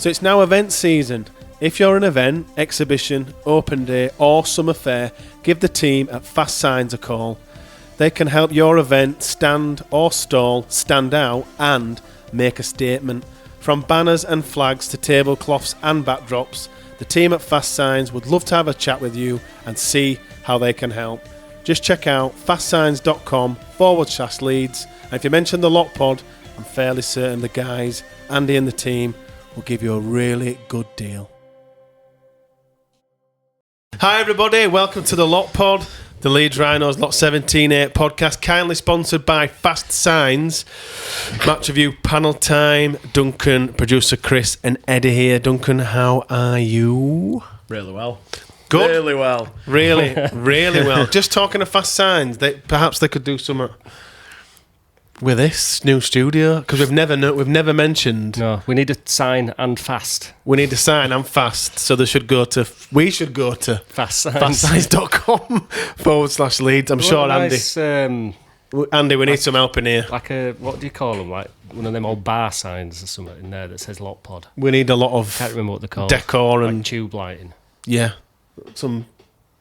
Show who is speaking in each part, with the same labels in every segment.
Speaker 1: So it's now event season. If you're an event, exhibition, open day or summer fair, give the team at Fast Signs a call. They can help your event stand or stall, stand out and make a statement. From banners and flags to tablecloths and backdrops, the team at Fast Signs would love to have a chat with you and see how they can help. Just check out fastsigns.com/Leeds, and if you mention the Lot Pod, I'm fairly certain the guys, Andy and the team, will give you a really good deal. Hi everybody, welcome to the Lot Pod, the Leeds Rhinos Lot 17-8 podcast, kindly sponsored by Fast Signs. Match review panel time. Duncan, producer Chris and Eddie here. Duncan, how are you?
Speaker 2: Really well.
Speaker 1: Good.
Speaker 2: Really well.
Speaker 1: Really well. Just talking to Fast Signs, perhaps they could do something with this new studio, because we've never mentioned.
Speaker 3: No, we need a sign and fast.
Speaker 1: We need a sign and fast, so we should go to fastsigns.com/Leeds. I'm sure
Speaker 3: nice,
Speaker 1: Andy, we need some help in here.
Speaker 3: Like what do you call them? Like one of them old bar signs or something in there that says Lot Pod.
Speaker 1: We need a lot of
Speaker 3: Can't remember what they're called.
Speaker 1: Decor
Speaker 3: like
Speaker 1: and
Speaker 3: tube lighting.
Speaker 1: Yeah, some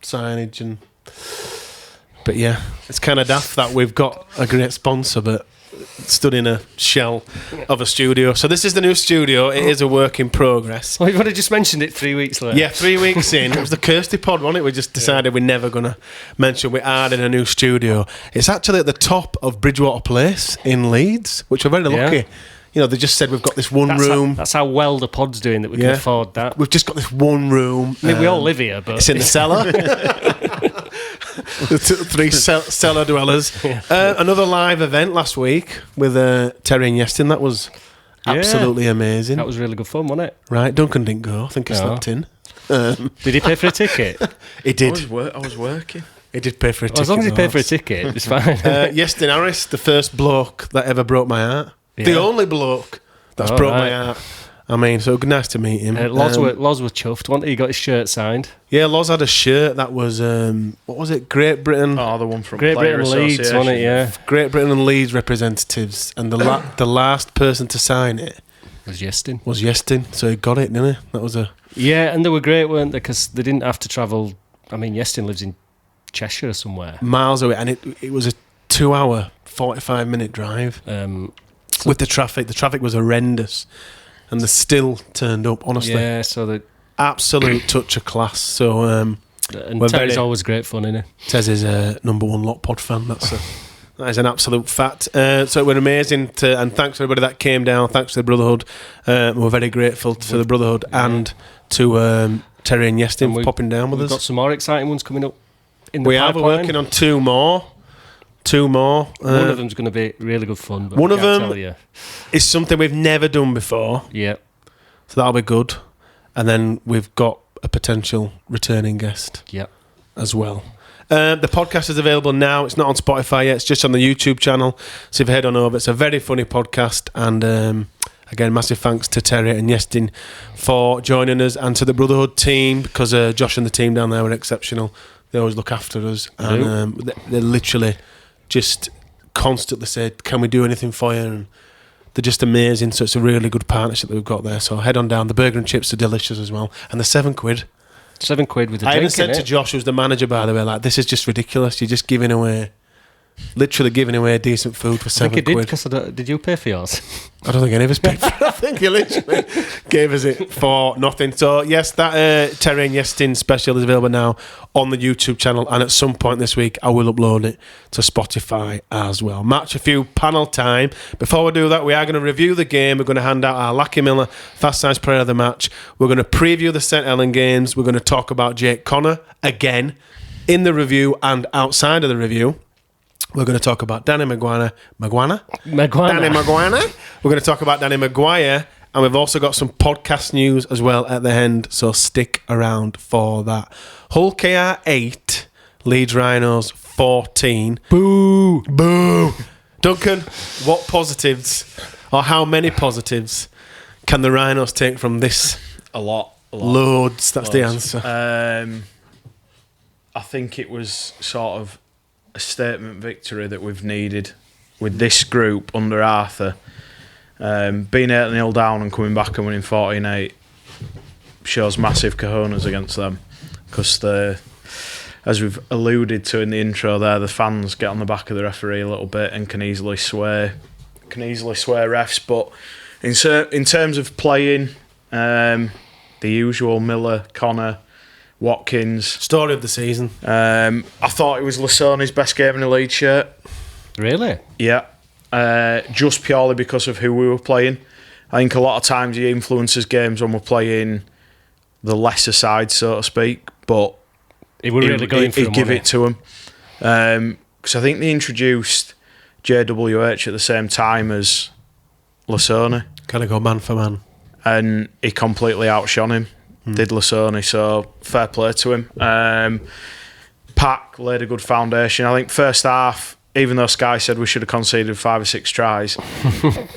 Speaker 1: signage and. But yeah, it's kind of daft that we've got a great sponsor, but stood in a shell of a studio. So this is the new studio. It is a work in progress.
Speaker 3: Well, you've already just mentioned it 3 weeks later.
Speaker 1: Yeah, 3 weeks in. It was the Kirsty pod, wasn't it? We just decided we're never going to mention we are in a new studio. It's actually at the top of Bridgewater Place in Leeds, which we're very lucky. You know, they just said we've got this one room.
Speaker 3: That's how well the pod's doing that we can afford that.
Speaker 1: We've just got this one room.
Speaker 3: I mean, we all live here, but...
Speaker 1: It's in the cellar. The three cellar dwellers. Another live event last week with Terry and Yestin. That was absolutely amazing.
Speaker 3: That was really good fun, wasn't it?
Speaker 1: Right, Duncan didn't go. I think he slept in.
Speaker 3: Did he pay for a ticket?
Speaker 1: He did.
Speaker 2: I was working.
Speaker 1: He did pay for a ticket.
Speaker 3: As long as he paid for a ticket, it's fine.
Speaker 1: Yestin Harris, the first bloke that ever broke my heart. Yeah. The only bloke that's broke my heart. I mean, so nice to meet him.
Speaker 3: Loz were chuffed, wasn't he? He got his shirt signed.
Speaker 1: Yeah, Loz had a shirt that was, what was it? Great Britain.
Speaker 2: Oh, the one from
Speaker 3: Great
Speaker 2: Player
Speaker 3: Britain Leeds, wasn't it? Yeah.
Speaker 1: Great Britain and Leeds representatives, and the last person to sign it
Speaker 3: was Yestin.
Speaker 1: So he got it, didn't he? That was a...
Speaker 3: Yeah, and they were great, weren't they? Because they didn't have to travel. I mean, Yestin lives in Cheshire or somewhere.
Speaker 1: Miles away, and it was a 2-hour, 45-minute drive. With the traffic. The traffic was horrendous. And they still turned up, honestly.
Speaker 3: Yeah, so the
Speaker 1: absolute touch of class. So,
Speaker 3: and Tez's always great fun, isn't he?
Speaker 1: Tez is a number one Lot Pod fan. That is an absolute fact. So it was amazing and thanks to everybody that came down. Thanks to the Brotherhood. We're very grateful to the Brotherhood and to Terry and Yestin for popping down with us.
Speaker 3: We've got some more exciting ones coming up in the pipeline.
Speaker 1: We are working on two more. One
Speaker 3: of them's going to be really good fun. But
Speaker 1: one of them is something we've never done before.
Speaker 3: Yeah.
Speaker 1: So that'll be good. And then we've got a potential returning guest.
Speaker 3: Yeah.
Speaker 1: As well. The podcast is available now. It's not on Spotify yet. It's just on the YouTube channel. So if you head on over, it's a very funny podcast. And again, massive thanks to Terry and Yestin for joining us, and to the Brotherhood team, because Josh and the team down there were exceptional. They always look after us. And they literally... just constantly said, can we do anything for you? And they're just amazing. So it's a really good partnership that we've got there. So head on down. The burger and chips are delicious as well. And the £7.
Speaker 3: £7 with a drink.
Speaker 1: I even said to Josh, who's the manager, by the way, like, this is just ridiculous. You're just literally giving away decent food for £7.
Speaker 3: I think he did, because did you pay for yours?
Speaker 1: I don't think any of us paid for it. I think he literally gave us it for nothing. So yes, that Terry and Yestin special is available now on the YouTube channel, and at some point this week I will upload it to Spotify as well. Match a few panel time. Before we do that, we are going to review the game. We're going to hand out our Lackey Miller Fast Size Player of the Match. We're going to preview the St Ellen games. We're going to talk about Jake Connor again in the review and outside of the review. We're going to talk about Danny Maguire. Danny Maguire. We're going to talk about Danny Maguire, and we've also got some podcast news as well at the end, so stick around for that. Hull KR 8, Leeds Rhinos 14.
Speaker 3: Boo!
Speaker 1: Boo! Duncan, what positives, or how many positives, can the Rhinos take from this?
Speaker 2: A lot.
Speaker 1: Loads, that's the answer.
Speaker 2: I think it was sort of a statement victory that we've needed with this group under Arthur. Being 8-0 down and coming back and winning 14-8 shows massive cojones against them, because as we've alluded to in the intro there, the fans get on the back of the referee a little bit and can easily sway refs. But in terms of playing, the usual Miller, Connor, Watkins.
Speaker 1: Story of the season.
Speaker 2: I thought it was Lassone's best game in the Leeds shirt.
Speaker 3: Really?
Speaker 2: Yeah. Just purely because of who we were playing. I think a lot of times he influences games when we're playing the lesser side, so to speak, but
Speaker 3: He were really going for
Speaker 2: he'd give it to him. Because I think they introduced JWH at the same time as Lassone.
Speaker 1: Kind of go man for man.
Speaker 2: And he completely outshone him, did Lassone, so fair play to him. Pack laid a good foundation. I think first half, even though Sky said we should have conceded 5 or 6 tries.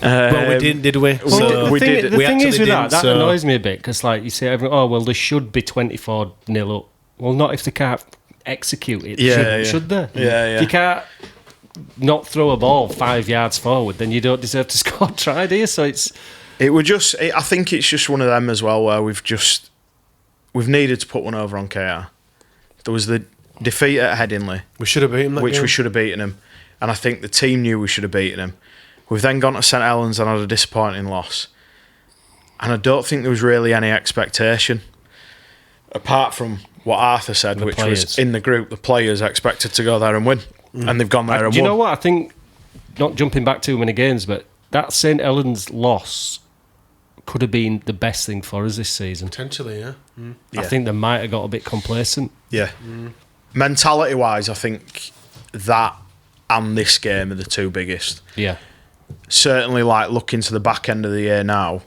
Speaker 1: But we didn't, did we?
Speaker 3: Well,
Speaker 2: we
Speaker 3: the
Speaker 2: did.
Speaker 3: thing is with
Speaker 1: didn't,
Speaker 3: that
Speaker 1: so-
Speaker 3: annoys me a bit, because like you say, there should be 24-0 up. Well, not if they can't execute it. Should they?
Speaker 2: Yeah.
Speaker 3: If you can't not throw a ball 5 yards forward, then you don't deserve to score a try, do you? So
Speaker 2: I think it's just one of them as well, where we've needed to put one over on KR. There was the defeat at Headingley,
Speaker 1: We should have beaten that
Speaker 2: which
Speaker 1: game.
Speaker 2: we should have beaten them, and I think the team knew we should have beaten them. We've then gone to St Helens and had a disappointing loss, and I don't think there was really any expectation, apart from what Arthur said, which was in the group, the players expected to go there and win, and they've gone there and won.
Speaker 3: do you know what? I think, not jumping back too many games, but that St Helens loss could have been the best thing for us this season.
Speaker 1: Potentially, yeah.
Speaker 3: I think they might have got a bit complacent.
Speaker 2: Yeah. Mentality-wise, I think that and this game are the two biggest.
Speaker 3: Yeah.
Speaker 2: Certainly, like looking to the back end of the year now,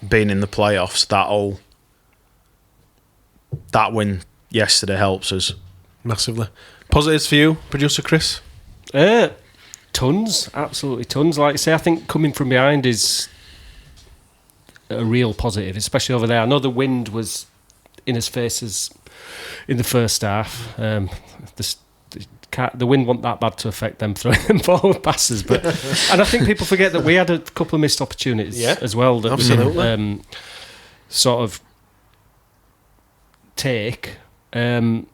Speaker 2: being in the playoffs, that win yesterday helps us
Speaker 1: Massively. Positives for you, producer Chris?
Speaker 3: Tons, absolutely tons. Like I say, I think coming from behind is a real positive, especially over there. I know the wind was in his faces in the first half. The wind wasn't that bad to affect them throwing them forward passes, but and I think people forget that we had a couple of missed opportunities as well that
Speaker 1: absolutely.
Speaker 3: we didn't sort of take, and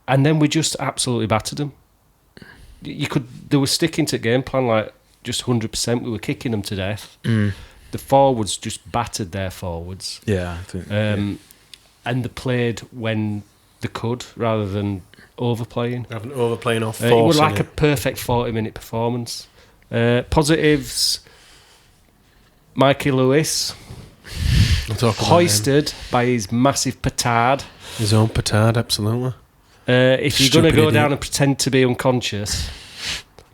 Speaker 3: then we just absolutely battered them. They were sticking to the game plan like just 100%. We were kicking them to death. The forwards just battered their forwards.
Speaker 2: Yeah, I think.
Speaker 3: And they played when they could rather than overplaying.
Speaker 1: Having overplaying off
Speaker 3: It was like a perfect 40-minute performance. Positives: Mikey Lewis hoisted by his massive petard.
Speaker 1: His own petard, absolutely.
Speaker 3: If you're going to
Speaker 1: Stupid
Speaker 3: go
Speaker 1: idiot.
Speaker 3: down and pretend to be unconscious,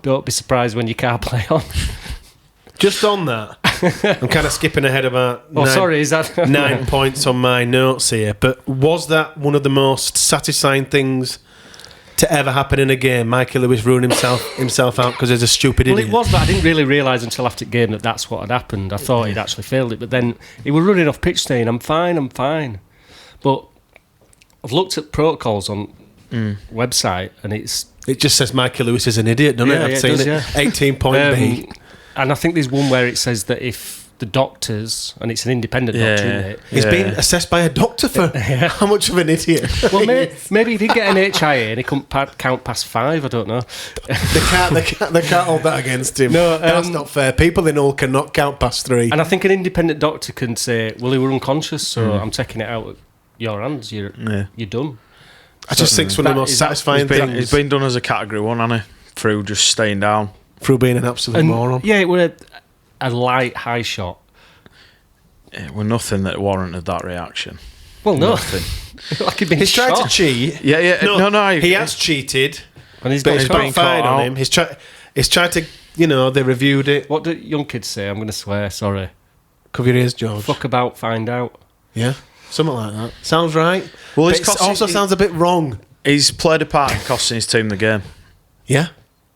Speaker 3: don't be surprised when your car play on.
Speaker 1: Just on that, I'm kind of skipping ahead about
Speaker 3: Is that
Speaker 1: 9 points on my notes here, but was that one of the most satisfying things to ever happen in a game? Michael Lewis ruined himself out because he's a stupid
Speaker 3: Well,
Speaker 1: idiot.
Speaker 3: it was, but I didn't really realise until after the game that that's what had happened. I thought he'd actually failed it, but then he was running off pitch saying, I'm fine. But I've looked at protocols on website, and
Speaker 1: It just says Michael Lewis is an idiot, doesn't it?
Speaker 3: Yeah,
Speaker 1: I've
Speaker 3: it
Speaker 1: seen
Speaker 3: does,
Speaker 1: it.
Speaker 3: yeah.
Speaker 1: 18-point B.
Speaker 3: and I think there's one where it says that if the doctors, and it's an independent doctor, isn't it?
Speaker 1: He's been assessed by a doctor for how much of an idiot.
Speaker 3: Well, maybe he did get an HIA and he couldn't count past 5. I don't know.
Speaker 1: They can't hold that against him.
Speaker 3: No,
Speaker 1: that's not fair. People in all cannot count past 3.
Speaker 3: And I think an independent doctor can say, "Well, he were unconscious, so I'm taking it out of your hands. You're done."
Speaker 1: I just think it's one of the most satisfying things.
Speaker 2: It's been done as a category 1, hasn't it? Through just staying down.
Speaker 1: Through being an absolute moron.
Speaker 3: Yeah, it was a light high shot.
Speaker 2: It was nothing that warranted that reaction.
Speaker 3: Well, no.
Speaker 2: Nothing.
Speaker 3: Like he'd been
Speaker 1: He's tried
Speaker 3: shot.
Speaker 1: to cheat.
Speaker 2: Yeah. No.
Speaker 1: He has cheated,
Speaker 3: And he's
Speaker 1: but
Speaker 3: got
Speaker 1: he's
Speaker 3: caught.
Speaker 1: been fired on him. He's tried to, they reviewed it.
Speaker 3: What do young kids say? I'm going to swear, sorry.
Speaker 1: Cover your ears, George.
Speaker 3: Fuck about, find out.
Speaker 1: Yeah, something like that. Sounds right.
Speaker 2: Well,
Speaker 1: But
Speaker 2: it's
Speaker 1: it also sounds a bit wrong.
Speaker 2: He's played a part in costing his team the game.
Speaker 1: Yeah,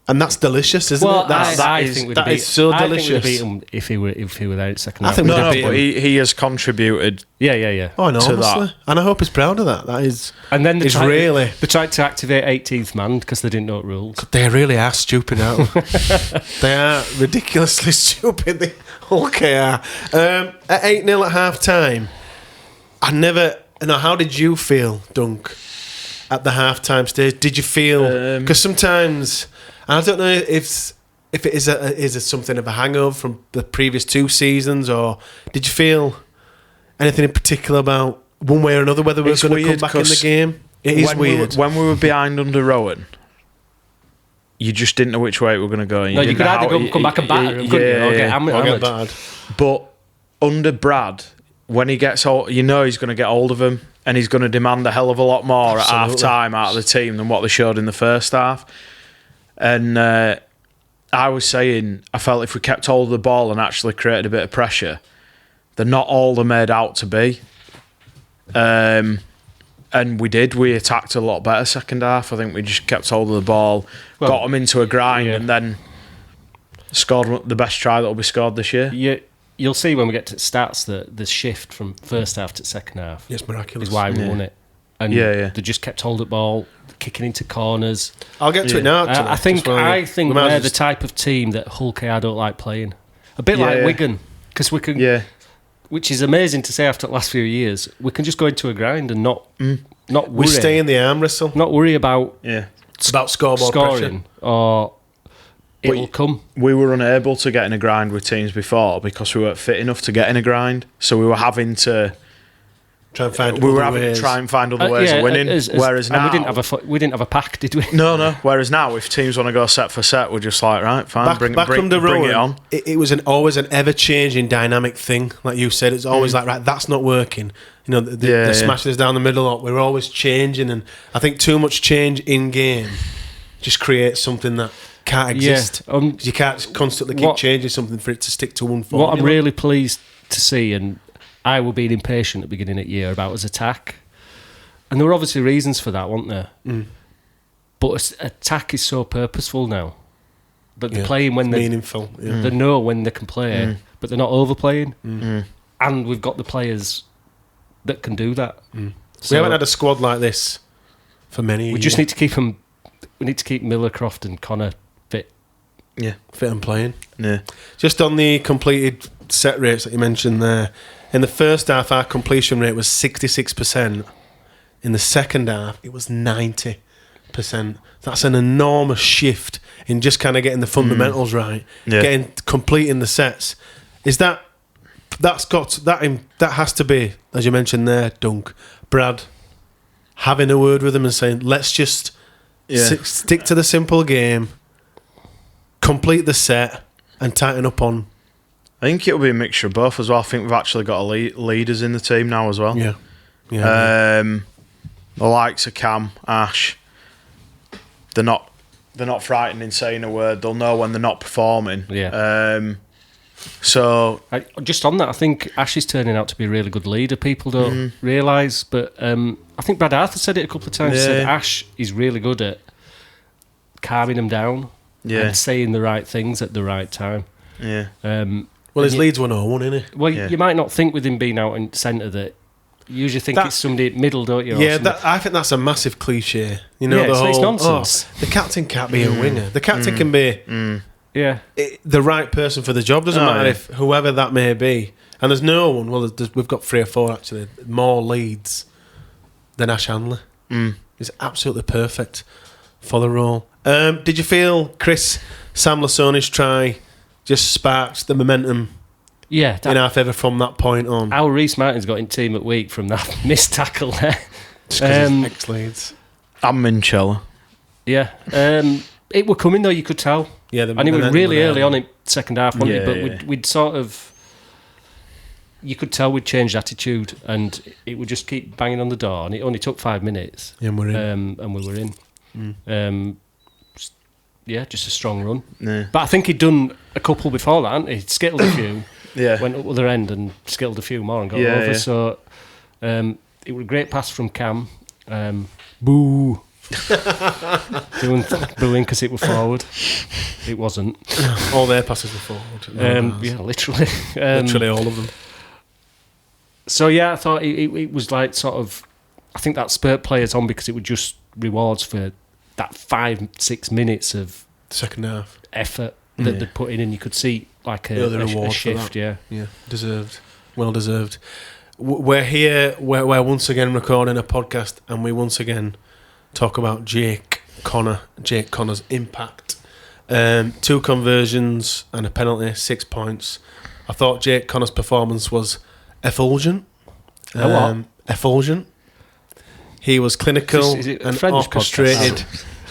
Speaker 1: and that's delicious, isn't
Speaker 3: Well,
Speaker 1: it?
Speaker 3: I think we'd
Speaker 1: that
Speaker 3: beat,
Speaker 1: is so
Speaker 3: I
Speaker 1: delicious.
Speaker 3: think we'd beat him if he were there at second
Speaker 1: I
Speaker 3: half.
Speaker 1: think
Speaker 2: No,
Speaker 1: beat
Speaker 2: but
Speaker 1: him.
Speaker 2: he has contributed.
Speaker 3: Yeah.
Speaker 1: Oh, no,
Speaker 2: to
Speaker 1: honestly.
Speaker 2: that.
Speaker 1: And I hope he's proud of that. That is...
Speaker 3: And then they
Speaker 1: It's really...
Speaker 3: tried to activate 18th man because they didn't know the rules.
Speaker 1: They really are stupid, aren't they? They are ridiculously stupid. Okay, at 8-0 at half time, how did you feel, Dunk, at the half time stage? Did you feel, because sometimes, and I don't know if it is something of a hangover from the previous 2 seasons, or did you feel anything in particular about one way or another, whether we were going to come back in the game? It is weird.
Speaker 2: When we were behind under Rowan, you just didn't know which way it were going to go.
Speaker 3: You could either come back and batter him, couldn't you? Or get hammered.
Speaker 2: But under Brad, when he gets hold, he's going to get hold of him, and he's going to demand a hell of a lot more at half time out of the team than what they showed in the first half. And I was saying, I felt if we kept hold of the ball and actually created a bit of pressure, they're not all they're made out to be. And we did. We attacked a lot better second half. I think we just kept hold of the ball, got them into a grind, and then scored the best try that will be scored this year.
Speaker 3: You'll see when we get to stats that the shift from first half to second half
Speaker 1: it's miraculous.
Speaker 3: Is why we won it. And they just kept hold of the ball, kicking into corners.
Speaker 1: I'll get to it now, actually.
Speaker 3: I think we're the type of team that Hull KR don't like playing. A bit like Wigan, because we can...
Speaker 2: Yeah.
Speaker 3: Which is amazing to say after the last few years. We can just go into a grind and not worry.
Speaker 1: We stay in the arm wrestle.
Speaker 3: Not worry about
Speaker 1: it's about scoring pressure.
Speaker 3: Or it'll come.
Speaker 2: We were unable to get in a grind with teams before because we weren't fit enough to get in a grind. So we were having to
Speaker 1: try and find other
Speaker 2: ways of winning. Whereas now
Speaker 3: we didn't have a pack, did we?
Speaker 2: No. Whereas now, if teams want to go set for set, we're just like, right, fine, bring it on.
Speaker 1: It was always an ever-changing dynamic thing, like you said. It's always like, right, that's not working. The smashes down the middle. We're always changing, and I think too much change in game just creates something that can't exist. You can't constantly keep changing something for it to stick to one formula.
Speaker 3: What I'm really pleased to see, and I were being impatient at the beginning of the year about his attack. And there were obviously reasons for that, weren't there? But attack is so purposeful now. That they're playing when they're
Speaker 1: meaningful.
Speaker 3: They know when they can play, but they're not overplaying. And we've got the players that can do that.
Speaker 1: So we haven't had a squad like this for many years.
Speaker 3: We just need to keep them. We need to keep Millercroft and Connor fit.
Speaker 1: Yeah, fit and playing.
Speaker 2: Yeah.
Speaker 1: Just on the completed set rates that you mentioned there. In the first half, our completion rate was 66%. In the second half, it was 90%. That's an enormous shift in just kind of getting the fundamentals right, completing the sets. Is that has to be, as you mentioned there, Dunk, Brad, having a word with them and saying, let's just stick to the simple game, complete the set, and tighten up on.
Speaker 2: I think it'll be a mixture of both as well. I think we've actually got leaders in the team now as well.
Speaker 1: Yeah.
Speaker 2: The likes of Cam, Ash, they're not frightened in saying a word. They'll know when they're not performing.
Speaker 3: Yeah.
Speaker 2: So
Speaker 3: just on that, I think Ash is turning out to be a really good leader. People don't realise, but I think Brad Arthur said it a couple of times. He said Ash is really good at calming them down and saying the right things at the right time.
Speaker 2: Yeah.
Speaker 1: Well, his Leeds 101, isn't it?
Speaker 3: Well, you might not think with him being out in centre that you usually think it's somebody in middle, don't you?
Speaker 1: Yeah, I think that's a massive cliche.
Speaker 3: It's nonsense.
Speaker 1: The captain can't be a winger. The captain can be the right person for the job. Doesn't matter if whoever that may be. And there's no one. Well, we've got 3 or 4 actually more leads than Ash Handler. He's absolutely perfect for the role. Did you feel Chris Samlasoni's try just sparked the momentum in our favour from that point on?
Speaker 3: Our Reece Martin's got in team at week from that missed tackle there.
Speaker 1: Just because he's ex-Leeds.
Speaker 2: And Minchella.
Speaker 3: Yeah. It were coming though, you could tell.
Speaker 1: Yeah,
Speaker 3: and it was really early on in second half, wasn't it? But we'd sort of... You could tell we'd changed attitude and it would just keep banging on the door, and it only took 5 minutes.
Speaker 1: Yeah, and we're in.
Speaker 3: And we were in. Just a strong run.
Speaker 2: Yeah.
Speaker 3: But I think he'd done a couple before that, hadn't he? He'd skittled a few, went up the other end and skittled a few more and got over. Yeah. So it was a great pass from Cam. Boo. Booing because it was forward. It wasn't.
Speaker 1: All their passes were forward.
Speaker 3: Literally.
Speaker 1: Literally all of them.
Speaker 3: So yeah, I thought it was like sort of... I think that spurred players on because it was just rewards for that 5-6 minutes of
Speaker 1: second half
Speaker 3: effort that they'd put in, and you could see like
Speaker 1: The
Speaker 3: a
Speaker 1: reward for
Speaker 3: shift.
Speaker 1: that. Yeah, deserved. Well deserved. We're here, we're once again recording a podcast, and we once again talk about Jake Connor's impact. 2 conversions and a penalty, 6 points. I thought Jake Connor's performance was effulgent. Effulgent. He was clinical
Speaker 3: Is it a
Speaker 1: and
Speaker 3: French
Speaker 1: orchestrated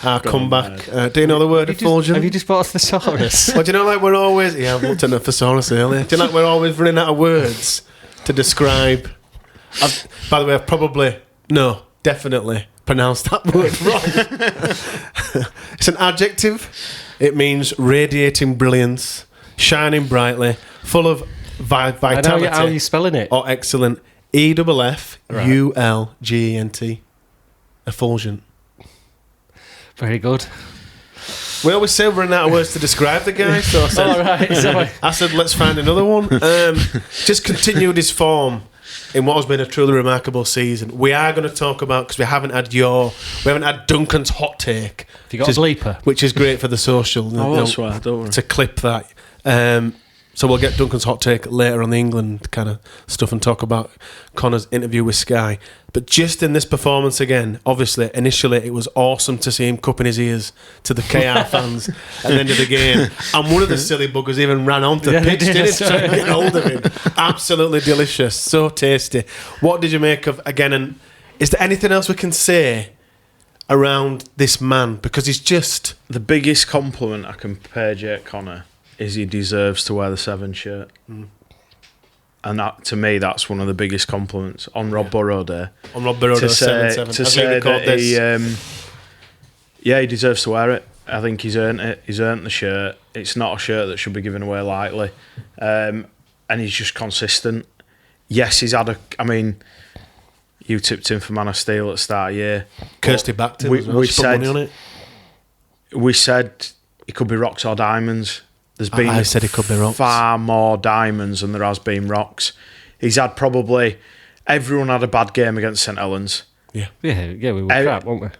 Speaker 1: our comeback. Do you know the word effulgent?
Speaker 3: Have you just bought a thesaurus?
Speaker 1: Well, do you know, like, we're always... Yeah, I've looked at the thesaurus earlier. Do you know, like, we're always running out of words to describe... by the way, I've probably... No, definitely pronounced that word wrong. It's an adjective. It means radiating brilliance, shining brightly, full of vitality.
Speaker 3: How are you spelling it?
Speaker 1: Or excellent. EFFULGENT. Effulgent.
Speaker 3: Very good.
Speaker 1: We always say we're running out of words to describe the guy, so I said,
Speaker 3: All right,
Speaker 1: I said let's find another one. Just continued his form in what has been a truly remarkable season. We are going to talk about, because we haven't had Duncan's hot take.
Speaker 3: Have you got a bleeper?
Speaker 1: Which is great for the social.
Speaker 2: Don't worry.
Speaker 1: To clip that. So we'll get Duncan's hot take later on the England kind of stuff and talk about Connor's interview with Sky. But just in this performance again, obviously, initially it was awesome to see him cupping his ears to the KR fans at the end of the game. And one of the silly buggers even ran onto the pitch, didn't he? Trying to get hold of him. Absolutely delicious. So tasty. What did you make of, again, and is there anything else we can say around this man? Because he's just...
Speaker 2: The biggest compliment I can pay Jake Connor is he deserves to wear the 7 shirt. And that, to me, that's one of the biggest compliments on Rob Burrow Day.
Speaker 1: On Rob Burrow Day, 7-7.
Speaker 2: To say that he deserves to wear it. I think he's earned it. He's earned the shirt. It's not a shirt that should be given away lightly. And he's just consistent. Yes, he's had you tipped him for Man of Steel at the start of the year.
Speaker 1: Kirsty backed him as well.
Speaker 2: We
Speaker 1: She put money on it.
Speaker 2: We said it could be rocks or diamonds. There's been
Speaker 1: I said it could be rocks.
Speaker 2: Far more diamonds than there has been rocks. He's had everyone had a bad game against St Helens.
Speaker 3: Yeah, we were crap, weren't we?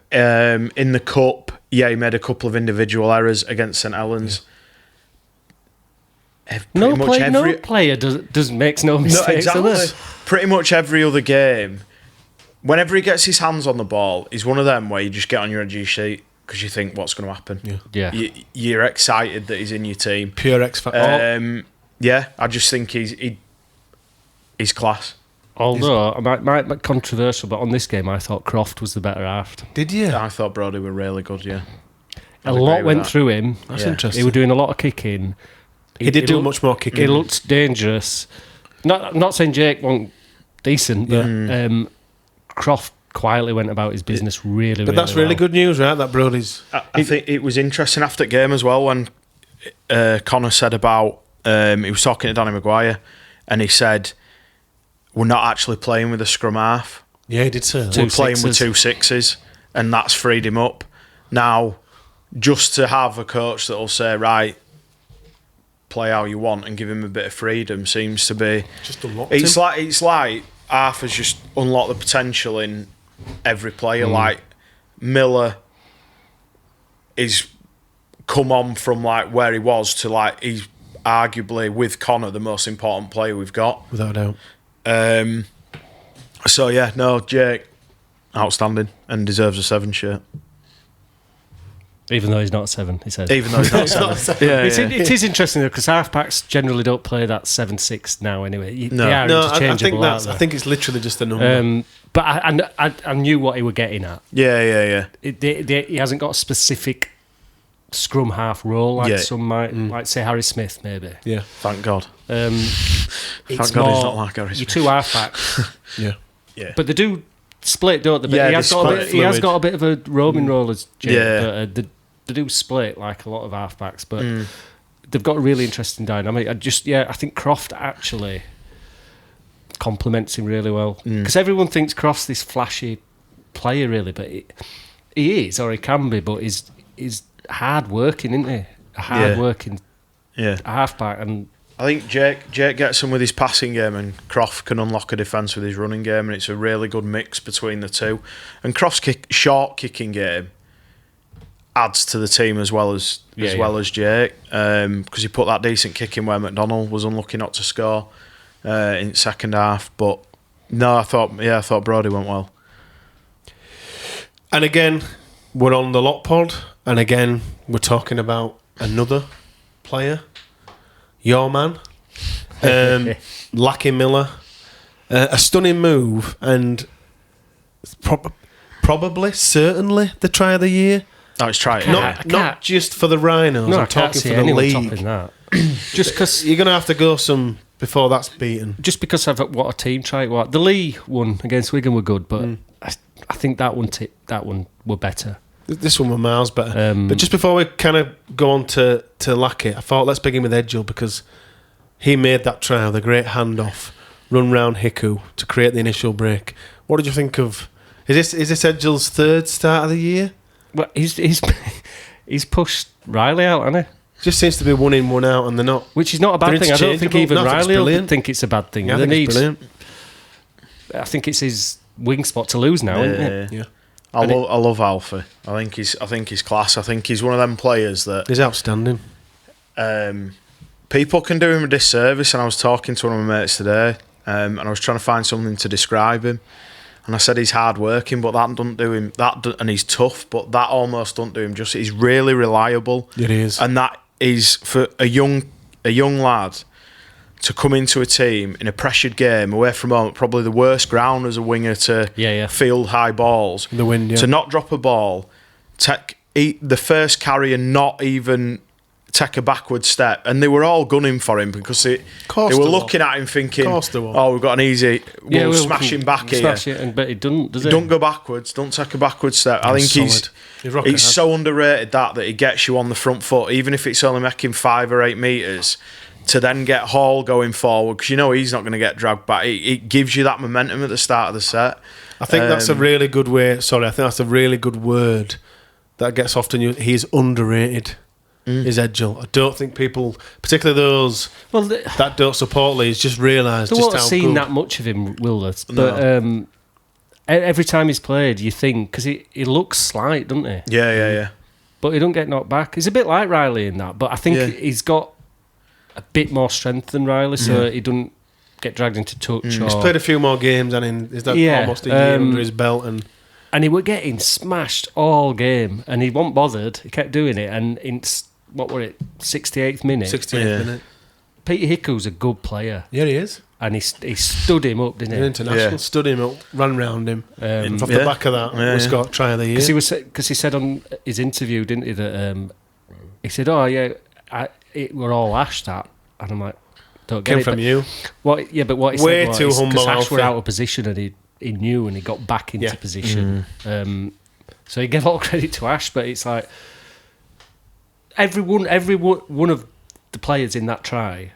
Speaker 2: In the cup, he made a couple of individual errors against St Helens.
Speaker 3: Yeah. No player makes no mistakes.
Speaker 2: No, exactly.
Speaker 3: Does
Speaker 2: Pretty much every other game, whenever he gets his hands on the ball, he's one of them where you just get on your edge of your seat because you think, what's going to happen?
Speaker 3: Yeah.
Speaker 2: You're excited that he's in your team.
Speaker 1: Pure X factor.
Speaker 2: Yeah, I just think he's class.
Speaker 3: Although, might be controversial, but on this game, I thought Croft was the better half.
Speaker 1: Did you?
Speaker 2: I thought Brody were really good, yeah.
Speaker 3: A lot went through him.
Speaker 1: That's interesting.
Speaker 3: He was doing a lot of kicking.
Speaker 1: He did do much more kicking.
Speaker 3: He looked dangerous. Not saying Jake wasn't decent, but Croft quietly went about his business really well.
Speaker 1: But that's really good news, right? That Brody's...
Speaker 2: I think it was interesting after the game as well when Connor said about... he was talking to Danny Maguire and he said, we're not actually playing with a scrum half.
Speaker 1: Yeah, he did say that.
Speaker 2: We're playing with 2 6s and that's freed him up. Now, just to have a coach that will say, right, play how you want and give him a bit of freedom seems to be...
Speaker 1: Just unlocked
Speaker 2: it's
Speaker 1: him.
Speaker 2: like Arthur's just unlocked the potential in every player. Like Miller is come on from like where he was to like he's arguably with Connor the most important player we've got,
Speaker 1: without a doubt.
Speaker 2: So yeah, no, Jake outstanding and deserves a 7 shirt.
Speaker 3: Even though he's not 7, he says.
Speaker 2: Even though he's not 7.
Speaker 3: It is interesting though, because halfbacks generally don't play that 7-6 now anyway. They are interchangeable,
Speaker 1: I think it's literally just a number.
Speaker 3: But I knew what he were getting at.
Speaker 2: Yeah.
Speaker 3: He hasn't got a specific scrum half role like some might, like say Harry Smith maybe.
Speaker 1: Yeah.
Speaker 2: Thank God.
Speaker 3: Thank
Speaker 2: God he's not like Harry
Speaker 3: Your
Speaker 2: Smith.
Speaker 3: 2 halfbacks.
Speaker 2: Yeah.
Speaker 3: But they do split, don't they? But
Speaker 2: Yeah,
Speaker 3: he has got a bit of a roaming role as Jake.
Speaker 2: Yeah.
Speaker 3: But, they do split like a lot of halfbacks, but they've got a really interesting dynamic. I think Croft actually complements him really well because everyone thinks Croft's this flashy player, really, but he is, or he can be, but he's hard working, isn't he? A hard working halfback, and
Speaker 2: I think Jake gets him with his passing game, and Croft can unlock a defence with his running game, and it's a really good mix between the two. And Croft's short kicking game, adds to the team as well as Jake, because he put that decent kick in where McDonald was unlucky not to score in the second half. But no, I thought Brody went well.
Speaker 1: And again, we're on the Lot Pod, and again, we're talking about another player, your man, Lachie Miller. A stunning move, and probably, certainly, the try of the year.
Speaker 2: Oh, it's try.
Speaker 1: Not just for the Rhinos, I'm talking for the league.
Speaker 3: That. Just because
Speaker 1: you're going to have to go some before that's beaten.
Speaker 3: Just because of what a team try it was. The Lee one against Wigan were good, but I think that one were better.
Speaker 1: This one were miles better. But just before we kind of go on to Lachie, I thought let's begin with Edgell, because he made that try with a great handoff, run round Hiku to create the initial break. What did you think of? Is this Edgell's third start of the year?
Speaker 3: Well, he's pushed Riley out, hasn't he?
Speaker 1: Just seems to be one in, one out, and they're not.
Speaker 3: Which is not a bad thing. I don't think even Riley will think it's a bad thing.
Speaker 1: Yeah, I think it's brilliant.
Speaker 3: I think it's his wing spot to lose now, isn't it?
Speaker 1: Yeah.
Speaker 2: I love Alfie. I think he's class. I think he's one of them players that
Speaker 1: he's outstanding.
Speaker 2: People can do him a disservice, and I was talking to one of my mates today, and I was trying to find something to describe him, and I said he's hard working, but that doesn't do him and he's tough, but that almost doesn't do him justice. He's really reliable.
Speaker 1: It is,
Speaker 2: and that is for a young lad to come into a team in a pressured game away from home, probably the worst ground as a winger to field high balls,
Speaker 1: the wind,
Speaker 2: to not drop a ball, take the first carry and not even take a backward step, and they were all gunning for him because they were looking at him thinking, "Oh, we've got an easy, we'll smash him back here."
Speaker 3: Smash it, but he doesn't. Does he?
Speaker 2: Don't go backwards. Don't take a backward step. I think he's so underrated that he gets you on the front foot, even if it's only making 5 or 8 meters. To then get Hall going forward, because you know he's not going to get dragged back. It gives you that momentum at the start of the set.
Speaker 1: I think that's a really good way. Sorry, I think that's a really good word that gets often used. He's underrated. Is Edgell. I don't think people, particularly those that don't support Leeds, just realise just how good.
Speaker 3: They won't seen that much of him, will they? But every time he's played, you think, because he looks slight, doesn't he?
Speaker 2: Yeah.
Speaker 3: But he don't get knocked back. He's a bit like Riley in that, but I think he's got a bit more strength than Riley, so he doesn't get dragged into touch.
Speaker 1: He's played a few more games, and he's done almost a year under his belt, and he were getting smashed all game, and he wasn't bothered. He kept doing it, and in 68th minute? 68th minute.
Speaker 3: Peter Hiku's a good player.
Speaker 1: Yeah, he is.
Speaker 3: And he stood him up, didn't he?
Speaker 1: International stood him up, ran round him. Off the back of that, we got try of the year.
Speaker 3: Because he said on his interview, didn't he, that he said, "Oh yeah, we're all Ash that," and I'm like, "Don't get
Speaker 1: Came
Speaker 3: it."
Speaker 1: from you.
Speaker 3: What? Yeah, but what he
Speaker 1: way
Speaker 3: said was,
Speaker 1: too humble.
Speaker 3: Because Ash were out of position, and he knew, and he got back into position. So he gave all credit to Ash, but it's like every one of the players in that try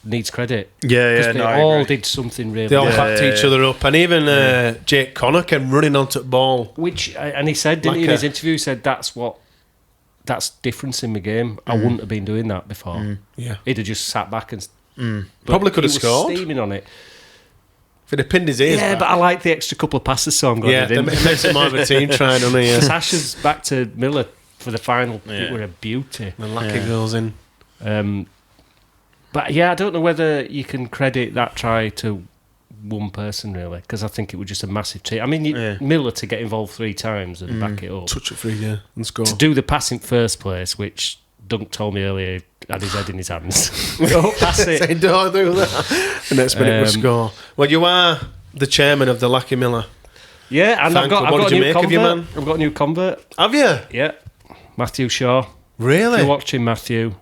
Speaker 3: needs credit.
Speaker 2: Yeah.
Speaker 3: They all did something really.
Speaker 1: They all backed each other up, and even Jake Connor came running onto the ball.
Speaker 3: And he said, didn't he, in his interview, he said that's difference in the game. I wouldn't have been doing that before.
Speaker 1: Yeah,
Speaker 3: he'd have just sat back and
Speaker 1: probably could have scored.
Speaker 3: Steaming on it.
Speaker 1: If he'd have pinned his ears back.
Speaker 3: But I like the extra couple of passes, so I'm glad
Speaker 1: it makes it more of a team try, doesn't it?
Speaker 3: Because Asher's back to Miller for the final. It were a beauty.
Speaker 1: And Lachie goes in.
Speaker 3: But I don't know whether you can credit that try to one person really, because I think it was just a massive team. I mean, Miller to get involved 3 times and back it up,
Speaker 1: touch it free, and score.
Speaker 3: To do the pass in first place, which Dunk told me earlier, had his head in his hands. Don't pass it.
Speaker 1: Say, don't do that. The next minute we score. Well, you are the chairman of the Lachie Miller.
Speaker 3: Yeah, and I've got a new convert.
Speaker 1: Man?
Speaker 3: I've got a new convert.
Speaker 1: Have you?
Speaker 3: Yeah, Matthew Shaw.
Speaker 1: Really?
Speaker 3: If you're watching Matthew,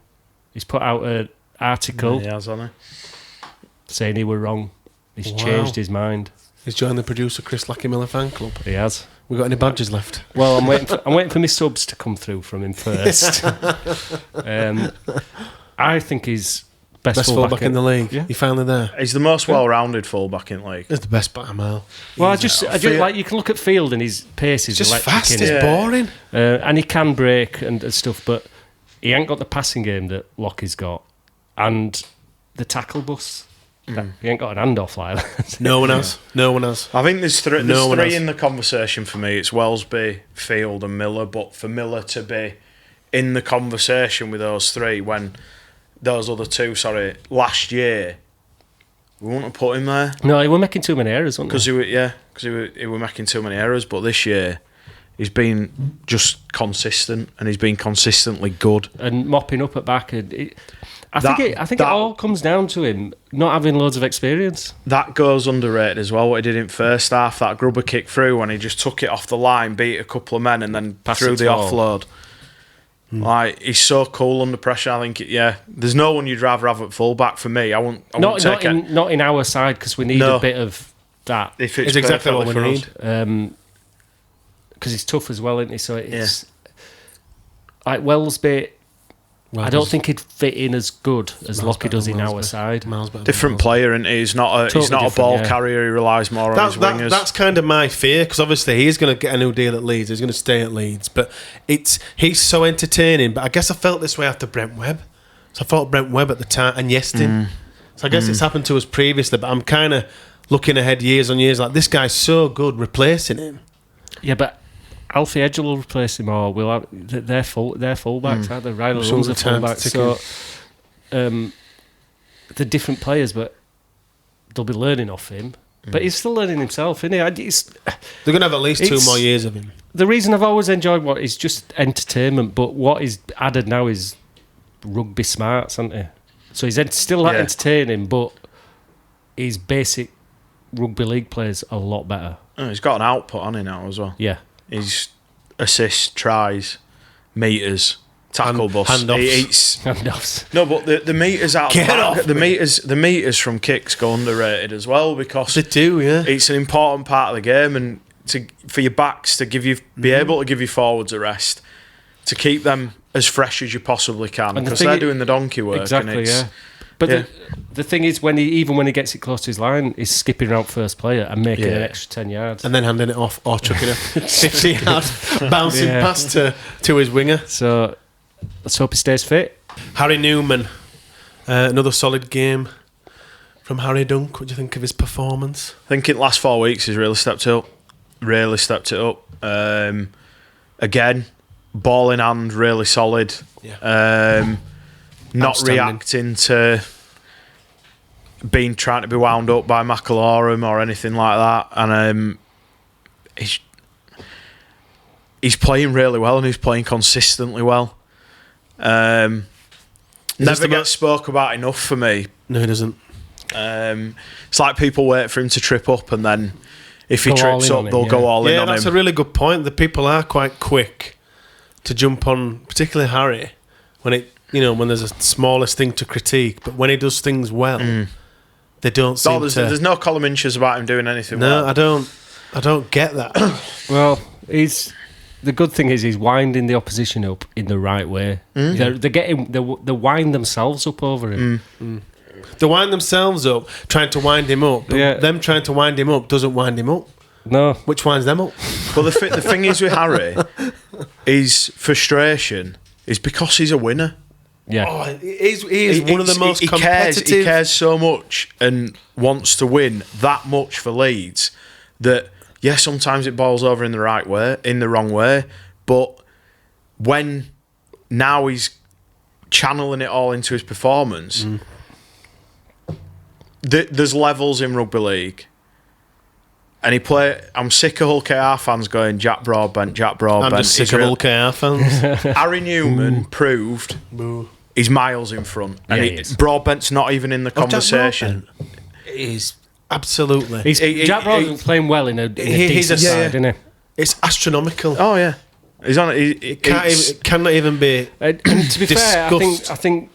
Speaker 3: he's put out an article
Speaker 2: he has, hasn't he?
Speaker 3: saying he were wrong. He's changed his mind.
Speaker 1: He's joined the producer Chris Lachie Miller fan club.
Speaker 3: He has.
Speaker 1: We got any badges left?
Speaker 3: Well, I'm waiting for my subs to come through from him first. I think he's best
Speaker 1: fullback in the league. Yeah. You're finally there.
Speaker 2: He's the most well-rounded fullback in the league.
Speaker 1: He's the best by a mile.
Speaker 3: Well, I just like, you can look at Field and his pace is
Speaker 1: just fast. It's boring,
Speaker 3: and he can break and stuff, but he ain't got the passing game that Lockie's got, and the tackle bus. He ain't got an handoff like that.
Speaker 1: No one has. No one has.
Speaker 2: I think there's three
Speaker 1: No one has.
Speaker 2: in the conversation for me. It's Wellesby, Field and Miller. But for Miller to be in the conversation with those three when those other two, last year, we wouldn't have put him there.
Speaker 3: No, he were making too many errors, wasn't he?
Speaker 2: Because he were making too many errors. But this year, he's been just consistent, and he's been consistently good.
Speaker 3: And mopping up at back. And I think it all comes down to him not having loads of experience.
Speaker 2: That goes underrated as well. What he did in first half, that grubber kick through when he just took it off the line, beat a couple of men, and then threw the offload. Like, he's so cool under pressure. I think, there's no one you'd rather have at fullback for me. I wouldn't take it.
Speaker 3: Not in our side, because we need a bit of that.
Speaker 2: It's
Speaker 1: exactly what we need.
Speaker 3: Because he's tough as well, isn't he? So it's like Wellesby. I don't think he'd fit in as good as Lockie does in our side.
Speaker 2: Different player, and he's not a ball carrier. He relies more on his wingers.
Speaker 1: That's kind of my fear, because obviously he's going to get a new deal at Leeds. He's going to stay at Leeds, but he's so entertaining. But I guess I felt this way after Brent Webb. So I thought Brent Webb at the time and Yestin. So I guess it's happened to us previously, but I'm kind of looking ahead years on years. Like, this guy's so good, replacing him.
Speaker 3: Yeah, but Alfie Edgell will replace him, or will have their fullbacks, aren't they? Rhinos are fullbacks. So they're different players, but they'll be learning off him. But he's still learning himself, isn't he?
Speaker 1: They're going to have at least 2 more years of him.
Speaker 3: The reason I've always enjoyed what is just entertainment, but what is added now is rugby smarts, isn't he? So he's still entertaining, but his basic rugby league players are a lot better.
Speaker 2: Oh, he's got an output on him now as well.
Speaker 3: Yeah.
Speaker 2: His assists, tries, meters, tackle bust.
Speaker 3: Handoffs.
Speaker 2: No, but the meters out the meters from kicks go underrated as well, because
Speaker 1: they do. Yeah,
Speaker 2: it's an important part of the game, and for your backs to be able to give your forwards a rest, to keep them as fresh as you possibly can, because they're doing the donkey work.
Speaker 3: Exactly. But the thing is, when he gets it close to his line, he's skipping around first player and making an extra 10 yards.
Speaker 1: And then handing it off or chucking a 50 yard bouncing pass to his winger.
Speaker 3: So let's hope he stays fit.
Speaker 1: Up. Harry Newman, another solid game from Harry Dunk. What do you think of his performance?
Speaker 2: I think in the last 4 weeks he's really stepped it up. Again, ball in hand, really solid.
Speaker 1: Yeah.
Speaker 2: Not reacting to trying to be wound up by McIlaurin or anything like that, and he's playing really well, and he's playing consistently well. Never gets spoke about enough for me.
Speaker 1: No, he doesn't.
Speaker 2: It's like people wait for him to trip up, and then if he trips up, they'll go all in on him.
Speaker 1: Yeah, that's a really good point. The people are quite quick to jump on, particularly Harry, when there's a smallest thing to critique, but when he does things well, they don't seem to...
Speaker 2: There's no column inches about him doing anything well.
Speaker 1: No, I don't get that.
Speaker 3: Well, the good thing is he's winding the opposition up in the right way. They wind themselves up over him.
Speaker 1: They wind themselves up, trying to wind him up, but them trying to wind him up doesn't wind him up.
Speaker 3: No.
Speaker 1: Which winds them up?
Speaker 2: Well, the thing is with Harry, his frustration is because he's a winner.
Speaker 3: Yeah,
Speaker 1: he is one of the most competitive.
Speaker 2: He cares so much and wants to win that much for Leeds that sometimes it boils over in the wrong way. But when now he's channeling it all into his performance, there's levels in rugby league. And I'm sick of Hull KR fans going Jack Broadbent.
Speaker 1: I'm just sick of Hull KR fans.
Speaker 2: Harry Newman proved he's miles in front, and Broadbent's not even in the conversation.
Speaker 1: He's absolutely.
Speaker 3: Jack Broadbent's playing well in a decent side, isn't he?
Speaker 1: It's astronomical.
Speaker 2: Oh yeah, he's on.
Speaker 1: It cannot even be.
Speaker 3: And to be fair, I think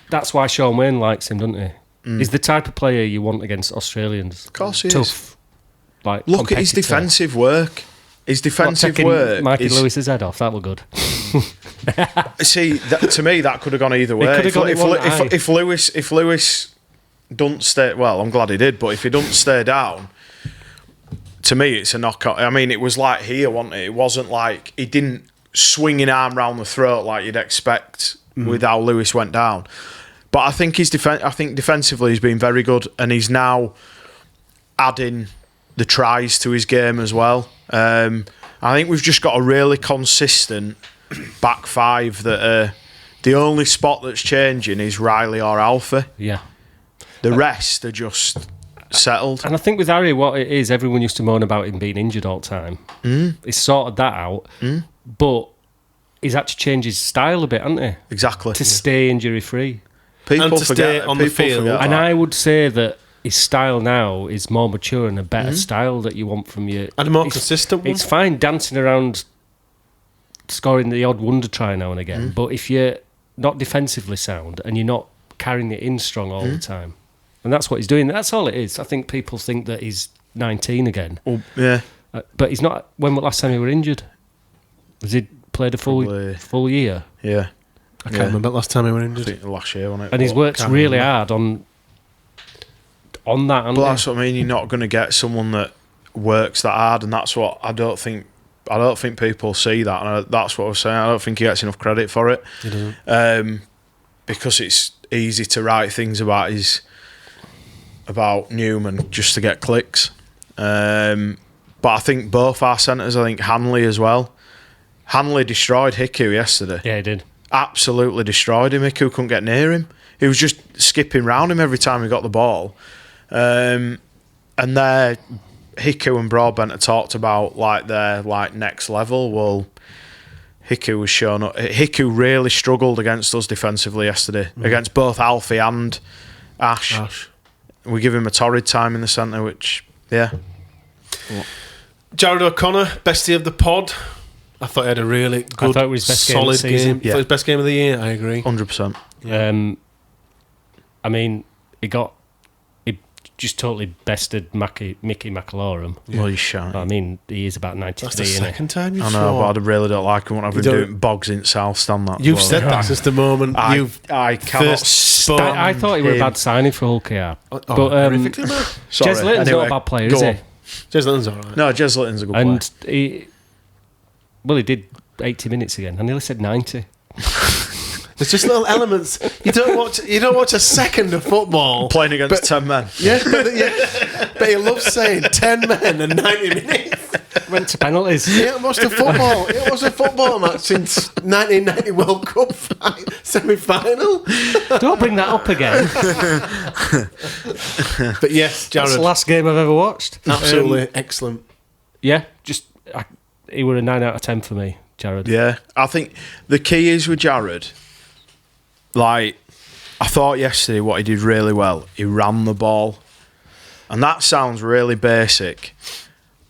Speaker 3: that's why Sean Wayne likes him, doesn't he? He's the type of player you want against Australians.
Speaker 2: Of course, he
Speaker 3: tough.
Speaker 2: Is. Look at his defensive work.
Speaker 3: Mikey Lewis's head off. That looked good.
Speaker 2: See, to me, that could have gone either way. If Lewis don't stay, well, I'm glad he did. But if he don't stay down, to me, it's a knockout. I mean, it was like here, wasn't it? It wasn't like he didn't swing an arm round the throat like you'd expect with how Lewis went down. But I think defensively he's been very good, and he's now adding the tries to his game as well. I think we've just got a really consistent back five that the only spot that's changing is Riley or Alfie.
Speaker 3: Yeah.
Speaker 2: The rest are just settled.
Speaker 3: And I think with Harry, what it is, everyone used to moan about him being injured all the time. He's sorted that out, but he's actually changed his style a bit, hasn't he?
Speaker 2: Exactly.
Speaker 3: To stay injury-free.
Speaker 2: People
Speaker 1: And to stay on the field.
Speaker 3: And I would say that his style now is more mature and a better style that you want from you.
Speaker 1: And a more consistent one.
Speaker 3: It's fine dancing around, scoring the odd wonder try now and again, but if you're not defensively sound and you're not carrying it in strong all the time, and that's what he's doing. That's all it is. I think people think that he's 19 again.
Speaker 2: Well, yeah.
Speaker 3: But he's not. When was the last time he were injured? Was he played a full year?
Speaker 2: Yeah.
Speaker 1: I can't remember the last time he were
Speaker 2: I
Speaker 1: injured.
Speaker 2: think last year, wasn't it?
Speaker 3: And he's worked really hard on that.
Speaker 2: But that's what I mean. You're not going to get someone that works that hard, and that's what I don't think people see that, and that's what I was saying. I don't think he gets enough credit for it.
Speaker 1: He doesn't.
Speaker 2: Because it's easy to write things about Newman just to get clicks. But I think both our centres, I think Hanley as well. Hanley destroyed Hiku yesterday.
Speaker 3: Yeah, he did.
Speaker 2: Absolutely destroyed him. Hiku couldn't get near him. He was just skipping round him every time he got the ball. And there, Hiku and Broadbent had talked about their next level. Well, Hiku was shown up. Hiku really struggled against us defensively yesterday, against both Alfie and Ash. We give him a torrid time in the centre, which, yeah.
Speaker 1: Jared O'Connor, bestie of the pod. I thought he had a really good,
Speaker 3: I thought it was his best game of
Speaker 1: solid
Speaker 3: the season.
Speaker 1: game. I thought it was best game of the year, I agree.
Speaker 2: 100%.
Speaker 3: I mean, he just totally bested Mickey McAlorum.
Speaker 2: Well, he's shy.
Speaker 3: I mean, he is about 93.
Speaker 1: That's the
Speaker 3: isn't he?
Speaker 1: second time you've
Speaker 2: I know, but I really don't like him. What I've been
Speaker 1: don't-
Speaker 2: doing, Bogs in South Stand that.
Speaker 1: You've
Speaker 2: bloke.
Speaker 1: said that since the moment
Speaker 2: I cannot
Speaker 1: first spoke.
Speaker 3: I thought he was a
Speaker 2: him.
Speaker 3: bad signing for Hull KR.
Speaker 1: But
Speaker 3: Jez
Speaker 1: horrifically bad.
Speaker 3: Litton's not a
Speaker 2: Anyway,
Speaker 3: bad player,
Speaker 2: go
Speaker 3: is he?
Speaker 2: on.
Speaker 1: Jez Litton's alright.
Speaker 2: No, Jez Litton's a good player.
Speaker 3: And he did 80 minutes again. I nearly said 90.
Speaker 1: There's just little elements. You don't watch a second of football.
Speaker 2: Playing against 10 men.
Speaker 1: But he loves saying 10 men and 90 minutes.
Speaker 3: Went to penalties.
Speaker 1: It was a football match since 1990 World Cup semi-final.
Speaker 3: Don't bring that up again.
Speaker 1: But yes, Jared,
Speaker 3: That's the last game I've ever watched.
Speaker 1: absolutely excellent.
Speaker 3: Yeah, he were a 9 out of 10 for me, Jared.
Speaker 2: Yeah, I think the key is with Jared, I thought yesterday what he did really well, he ran the ball. And that sounds really basic,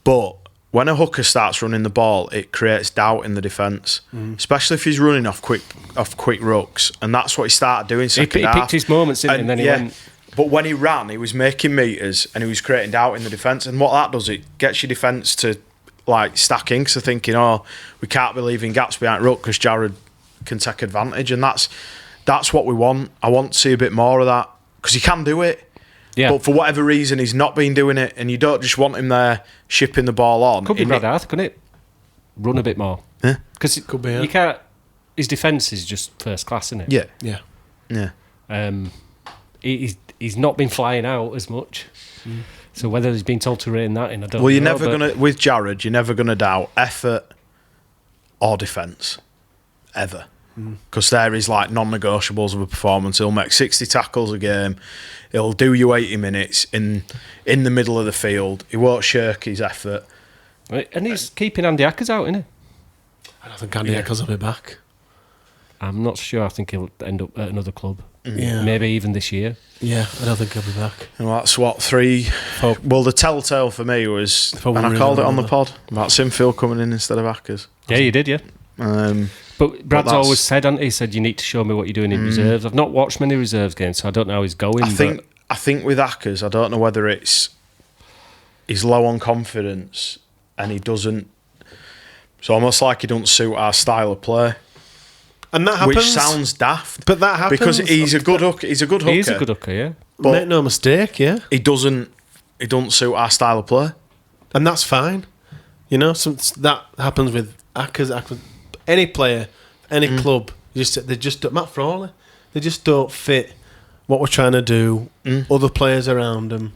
Speaker 2: but when a hooker starts running the ball, it creates doubt in the defence, especially if he's running off quick rucks. And that's what he started doing second half.
Speaker 3: He picked his moments, didn't he? And then he went...
Speaker 2: But when he ran, he was making meters and he was creating doubt in the defence. And what that does, it gets your defence to stacking, so thinking, we can't be leaving gaps behind ruck because Jared can take advantage, and that's what we want. I want to see a bit more of that because he can do it.
Speaker 3: Yeah.
Speaker 2: But for whatever reason, he's not been doing it, and you don't just want him there shipping the ball on.
Speaker 3: Could be Brad Arthur, couldn't it? Run a bit more.
Speaker 2: Yeah.
Speaker 3: Because
Speaker 1: Could be, yeah.
Speaker 3: you can't... His defence is just first class, isn't it?
Speaker 2: Yeah.
Speaker 1: Yeah.
Speaker 3: He's not been flying out as much. So whether he's been told to rein that in, I don't know.
Speaker 2: Well, you're never gonna with Jared. You're never gonna doubt effort or defence ever, because there is non-negotiables of a performance. He'll make 60 tackles a game. He'll do you 80 minutes in the middle of the field. He won't shirk his effort.
Speaker 3: And he's keeping Andy Ackers out, isn't he?
Speaker 1: I don't think Andy Eccles will be back.
Speaker 3: I'm not sure. I think he'll end up at another club.
Speaker 1: Yeah.
Speaker 3: Maybe even this year.
Speaker 1: Yeah, I don't think he'll be back.
Speaker 2: And that's what 3. Well, the telltale for me was, and I
Speaker 1: really
Speaker 2: called it on the
Speaker 1: remember.
Speaker 2: pod about Sinfield coming in instead of Ackers.
Speaker 3: Yeah, you did, yeah. But Brad's
Speaker 2: that's-
Speaker 3: always said, hasn't he? He said, you need to show me what you're doing in reserves. I've not watched many reserves games, so I don't know how he's going.
Speaker 2: I think with Ackers, I don't know whether he's low on confidence and he doesn't. It's almost like he doesn't suit our style of play,
Speaker 1: And that happens.
Speaker 2: which sounds daft.
Speaker 1: But that happens.
Speaker 2: because he's a good hooker. He's a good hooker.
Speaker 3: He is a good hooker, yeah.
Speaker 2: but
Speaker 1: Make no mistake, yeah.
Speaker 2: he doesn't suit our style of play.
Speaker 1: And that's fine. That happens with Ackers, any player, any club. They just don't, Matt Frawley. They just don't fit what we're trying to do, other players around him.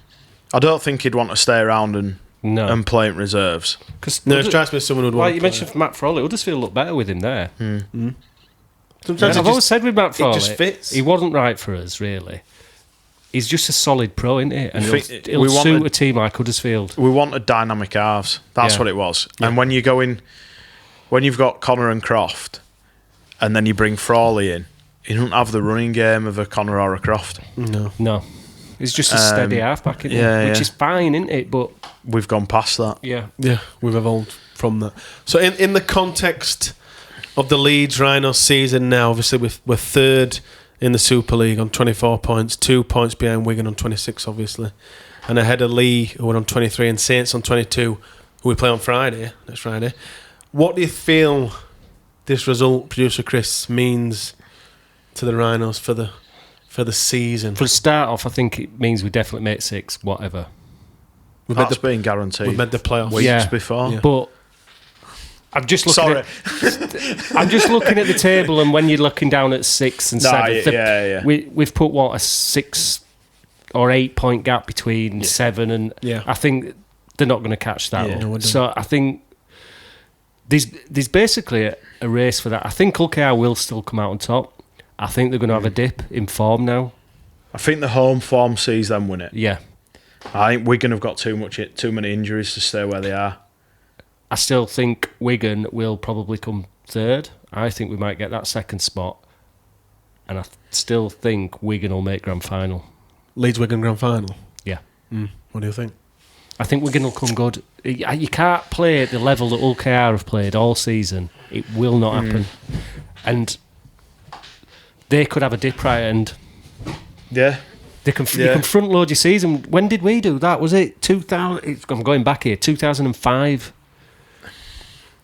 Speaker 2: I don't think he'd want to stay around and play in reserves.
Speaker 1: No, it strikes me as someone who'd want to
Speaker 3: you mentioned Matt Frawley, Huddersfield look better with him there.
Speaker 1: Sometimes
Speaker 3: I've always said with Matt Frawley,
Speaker 1: it just fits.
Speaker 3: He wasn't right for us, really. He's just a solid pro, isn't he? And he'll
Speaker 2: we
Speaker 3: suit a team like Huddersfield.
Speaker 2: We wanted dynamic halves. That's what it was. Yeah. And when you go in, when you've got Connor and Croft, and then you bring Frawley in, you don't have the running game of a Connor or a Croft.
Speaker 3: No. He's just a steady halfback, isn't he? Which is fine, isn't it? But
Speaker 2: we've gone past that.
Speaker 3: Yeah,
Speaker 1: we've evolved from that. So in the context of the Leeds Rhinos season now, obviously we're third in the Super League on 24 points, 2 points behind Wigan on 26, obviously, and ahead of Lee, who are on 23, and Saints on 22, who we play on next Friday. What do you feel this result, producer Chris, means to the Rhinos for the season?
Speaker 3: For the start off, I think it means we definitely make 6, whatever.
Speaker 2: That's been guaranteed.
Speaker 1: We've made the playoffs
Speaker 2: weeks before.
Speaker 1: Yeah.
Speaker 3: But I'm just looking I'm just looking at the table, and when you're looking down at 6 and 7, we've put a 6 or 8 point gap between 7 and I think they're not going to catch that up. No, so I think there's basically a race for that. I think KR will still come out on top. I think they're going to have a dip in form now.
Speaker 2: I think the home form sees them win it.
Speaker 3: Yeah.
Speaker 2: I think Wigan have got too many injuries to stay where they are.
Speaker 3: I still think Wigan will probably come third. I think we might get that second spot. And I still think Wigan will make grand final.
Speaker 1: Leeds Wigan grand final?
Speaker 3: Yeah.
Speaker 1: What do you think?
Speaker 3: I think Wigan will come good. You can't play at the level that KR have played all season. It will not happen. And they could have a dip right end.
Speaker 2: Yeah.
Speaker 3: You can front load your season. When did we do that? Was it 2000? I'm going back here. 2005.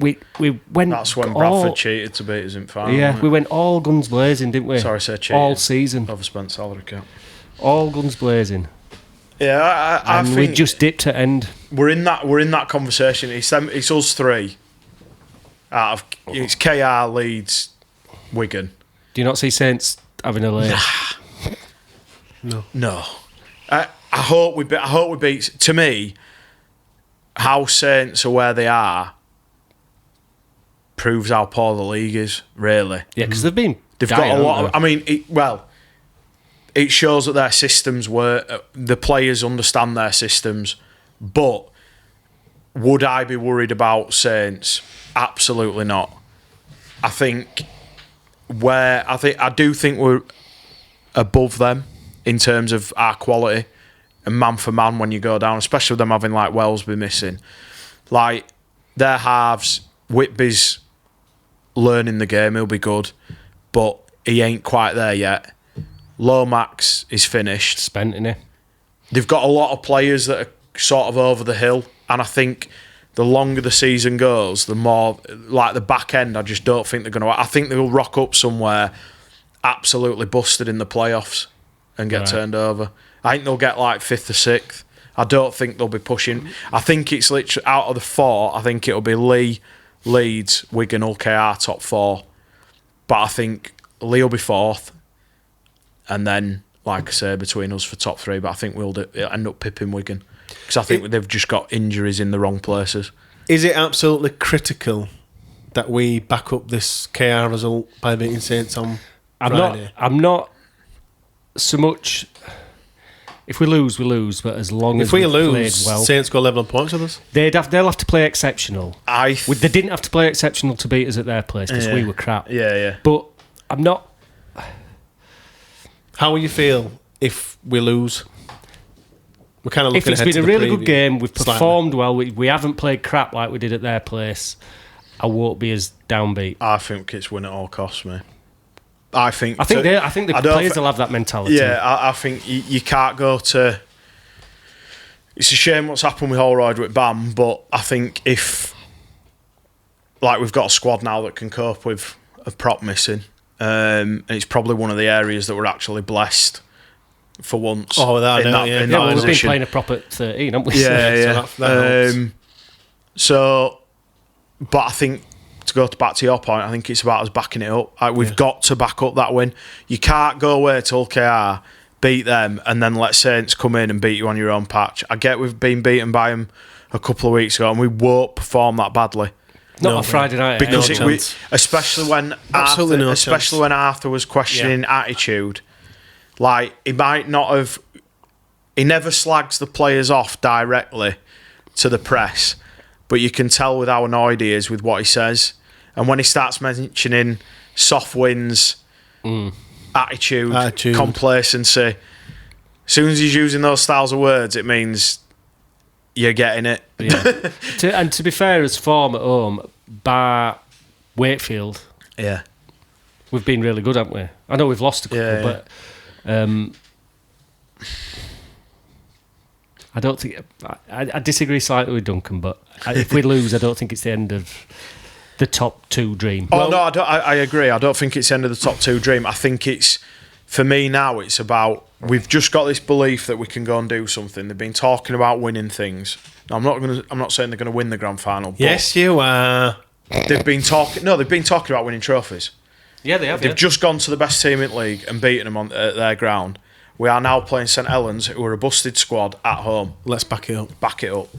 Speaker 3: We went.
Speaker 2: That's when Bradford cheated to beat us in final.
Speaker 3: Yeah, we went all guns blazing, didn't we?
Speaker 2: Sorry, say cheating.
Speaker 3: All season.
Speaker 2: Overspent salary cap.
Speaker 3: All guns blazing.
Speaker 2: Yeah, I think
Speaker 3: we just dipped at end.
Speaker 2: We're in that conversation. It's us three. It's KR, Leeds, Wigan.
Speaker 3: Do you not see Saints having a lay?
Speaker 2: No. I hope we beat. To me, how Saints are where they are proves how poor the league is. Really.
Speaker 3: Yeah, because they've
Speaker 2: got a lot. It shows that their systems the players understand their systems. But would I be worried about Saints? Absolutely not. I do think we're above them in terms of our quality and man for man when you go down, especially with them having like Wellesby missing. Like their halves, Whitby's learning the game, he'll be good, but he ain't quite there yet. Lomax is finished.
Speaker 3: Spent, innit?
Speaker 2: They've got a lot of players that are sort of over the hill, and I think the longer the season goes, the more, like the back end, I just don't think they're going to. I think they'll rock up somewhere absolutely busted in the playoffs and get turned over. I think they'll get like 5th or 6th. I don't think they'll be pushing. I think it's literally out of the 4, I think it'll be Lee, Leeds, Wigan, KR top 4. But I think Lee will be 4th. And then, like I say, between us for top 3. But I think we'll end up pipping Wigan. Because I think they've just got injuries in the wrong places.
Speaker 1: Is it absolutely critical that we back up this KR result by beating Saints on Friday?
Speaker 3: I'm not so much. If we lose, we lose. But as long as we lose, well,
Speaker 1: Saints go level on points with us.
Speaker 3: They'll have to play exceptional. They didn't have to play exceptional to beat us at their place because we were crap.
Speaker 2: Yeah.
Speaker 3: But I'm not.
Speaker 1: How will you feel if we lose? We're kind of looking
Speaker 3: if it's been a really good game, we've performed well. We haven't played crap like we did at their place. I won't be as downbeat.
Speaker 2: I think it's win at all costs, mate. I think the
Speaker 3: players will have that mentality.
Speaker 2: Yeah, I think you can't go to. It's a shame what's happened with Holroyd with Bam, but I think if we've got a squad now that can cope with a prop missing, and it's probably one of the areas that we're actually blessed for once.
Speaker 1: Oh, without
Speaker 3: we've been playing a prop at 13, haven't we?
Speaker 2: Yeah. But I think, to go back to your point, I think it's about us backing it up. We've got to back up that win. You can't go away to KR, beat them, and then let Saints come in and beat you on your own patch. I get we've been beaten by them a couple of weeks ago, and we won't perform that badly.
Speaker 3: Not on Friday night.
Speaker 2: Because especially when Arthur was questioning attitude, like he might not have. He never slags the players off directly to the press, but you can tell with how annoyed he is with what he says. And when he starts mentioning soft wins, attitude, complacency, as soon as he's using those styles of words, it means you're getting it.
Speaker 3: Yeah. And to be fair, as form at home, bar Wakefield, we've been really good, haven't we? I know we've lost a couple, but I don't think I disagree slightly with Duncan. But if we lose, I don't think it's the end of the top two dream.
Speaker 2: Oh no, I agree. I don't think it's the end of the top two dream. I think it's, for me now, it's about, we've just got this belief that we can go and do something. They've been talking about winning things. Now, I'm not saying they're going to win the grand final. But
Speaker 1: yes, you are.
Speaker 2: They've been talking about winning trophies.
Speaker 3: Yeah, they have.
Speaker 2: They've just gone to the best team in the league and beaten them at their ground. We are now playing St Helens, who are a busted squad, at home.
Speaker 1: Let's back it up.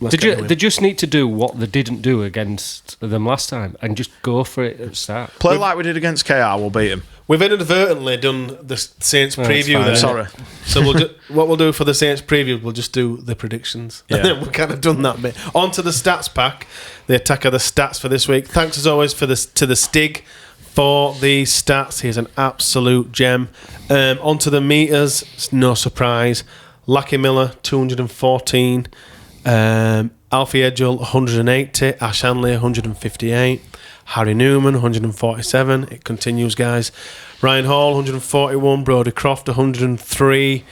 Speaker 3: They just need to do what they didn't do against them last time and just go for it at the start.
Speaker 2: Play like we did against KR, we'll beat them.
Speaker 1: We've inadvertently done the Saints preview there.
Speaker 2: Sorry.
Speaker 1: So what we'll do for the Saints preview, we'll just do the predictions.
Speaker 2: Yeah.
Speaker 1: And then we've kind of done that bit. On to the stats pack, the attack of the stats for this week. Thanks as always to the Stig for the stats. Here's an absolute gem. Onto the meters, no surprise. Lucky Miller, 214. Alfie Edgell, 180. Ash Hanley, 158. Harry Newman, 147. It continues, guys. Ryan Hall, 141. Brodie Croft, 103.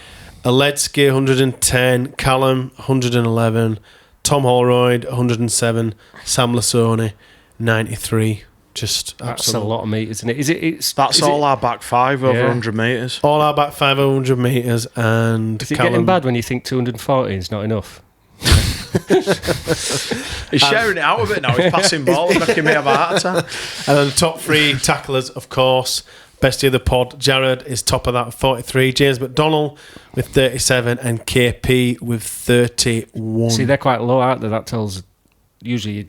Speaker 1: Aledzki, 110. Callum, 111. Tom Holroyd, 107. Sam Lasoni, 93.
Speaker 3: That's a lot of metres, isn't it?
Speaker 2: That's all our back five over 100 metres.
Speaker 1: All our back five over 100 metres. And
Speaker 3: is it getting bad when you think 240 is not enough?
Speaker 2: He's sharing it out a bit now. He's passing ball and making me have a heart attack.
Speaker 1: And then the top three tacklers, of course. Bestie of the pod, Jared is top of that with 43. James McDonnell with 37 and KP with 31.
Speaker 3: See, they're quite low, aren't they? That tells, usually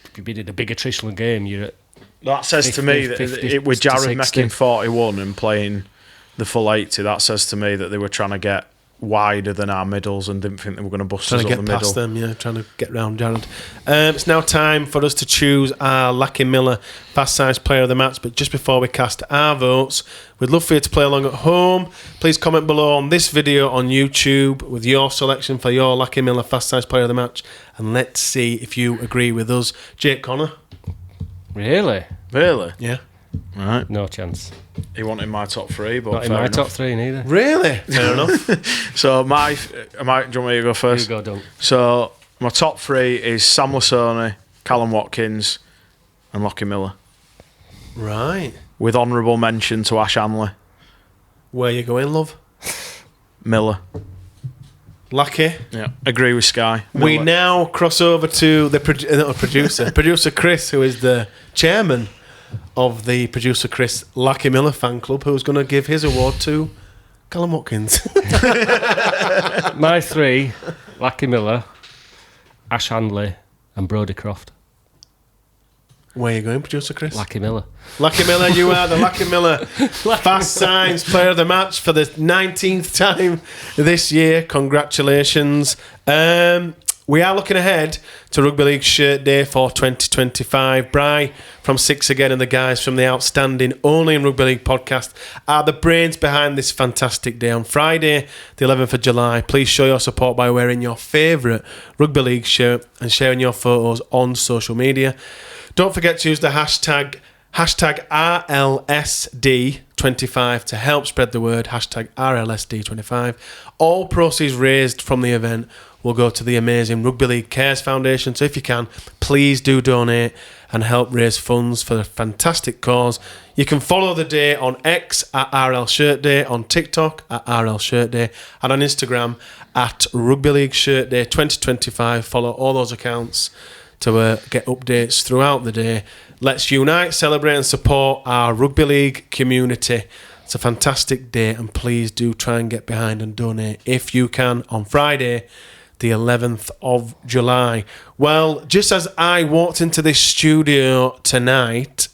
Speaker 3: if you've been in a big attritional game, you're at
Speaker 2: that says 50, to me that with Jared making 41 and playing the full 80, that says to me that they were trying to get wider than our middles and didn't think they were going to bust us up the middle.
Speaker 1: Trying to get past them, trying to get round Jared. It's now time for us to choose our Lucky Miller Fast Size Player of the Match, but just before we cast our votes, we'd love for you to play along at home. Please comment below on this video on YouTube with your selection for your Lucky Miller Fast Size Player of the Match, and let's see if you agree with us. Jake Connor.
Speaker 3: Really?
Speaker 1: Yeah.
Speaker 2: Right.
Speaker 3: No chance.
Speaker 2: He wanted my top three, but
Speaker 3: not in my top three neither.
Speaker 1: Really? Fair enough.
Speaker 2: So do you want me to go first?
Speaker 3: You go, Dunk.
Speaker 2: So my top three is Sam Lasoni, Callum Watkins, and Lockie Miller.
Speaker 1: Right.
Speaker 2: With honourable mention to Ash Hanley.
Speaker 1: Where you going, love?
Speaker 2: Miller.
Speaker 1: Lucky.
Speaker 2: Yeah. Agree with Sky. Miller.
Speaker 1: We now cross over to the producer Chris, who is the chairman of the Producer Chris Lucky Miller fan club, who's going to give his award to Callum Watkins.
Speaker 3: My three: Lucky Miller, Ash Handley, and Brodie Croft.
Speaker 1: Where are you going, Producer Chris?
Speaker 3: Lucky Miller.
Speaker 1: Lucky Miller, you are the Lucky Miller Fast Signs Player of the Match for the 19th time this year. Congratulations. We are looking ahead to Rugby League Shirt Day for 2025. Bri from 6 again and the guys from the outstanding Only in Rugby League podcast are the brains behind this fantastic day. On Friday, the 11th of July, please show your support by wearing your favourite Rugby League shirt and sharing your photos on social media. Don't forget to use the hashtag RLSD25 to help spread the word, hashtag RLSD25. All proceeds raised from the event will go to the amazing Rugby League Cares Foundation. So if you can, please do donate and help raise funds for the fantastic cause. You can follow the day on X at RL Shirt Day, on TikTok at RL Shirt Day, and on Instagram at Rugby League Shirt Day 2025. Follow all those accounts to get updates throughout the day. Let's unite, celebrate and support our rugby league community It's a fantastic day, and please do try and get behind and donate if you can on Friday, the 11th of July. Well, just as I walked into this studio tonight,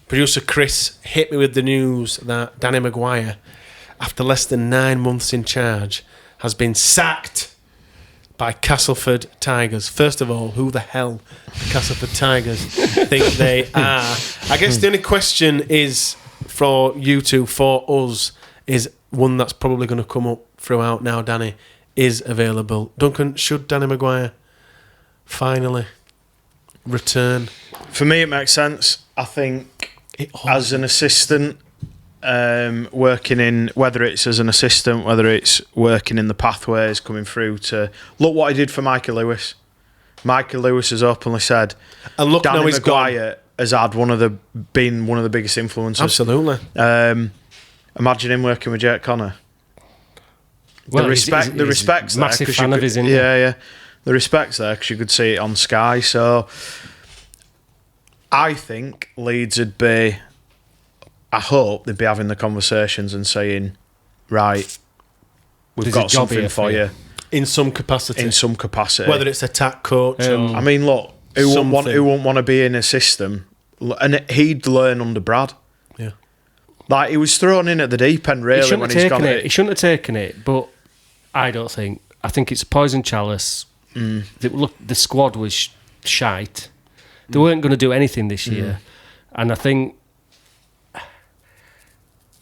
Speaker 1: producer Chris hit me with the news that Danny Maguire, after less than 9 months in charge, has been sacked by Castleford Tigers. First of all, who the hell the Castleford Tigers think they are? I guess the only question is for you two, for us, is one that's probably going to come up throughout now. Danny is available. Duncan, should Danny Maguire finally return?
Speaker 2: For me, it makes sense. I think as an assistant, working in, whether it's as an assistant, whether it's working in the pathways, coming through to look what he did for Michael Lewis. Michael Lewis has openly said,
Speaker 1: and look,
Speaker 2: Danny
Speaker 1: now he's
Speaker 2: Maguire
Speaker 1: gone.
Speaker 2: has had been one of the biggest influences.
Speaker 1: Absolutely.
Speaker 2: Imagine him working with Jake Connor.
Speaker 3: Well,
Speaker 2: the respect's there.
Speaker 3: Massive fan of his, isn't he?
Speaker 2: Yeah. The respect's there because you could see it on Sky. So I think Leeds would be. I hope they'd be having the conversations and saying, right, we've got something for you.
Speaker 1: In some capacity. Whether it's attack coach or...
Speaker 2: I mean, look, who won't want to be in a system? And he'd learn under Brad.
Speaker 1: Yeah.
Speaker 2: Like, he was thrown in at the deep end, really, when he's got it.
Speaker 3: He shouldn't have taken it, but I don't think. I think it's a poison chalice. Look, the squad was shite. They weren't going to do anything this year. And I think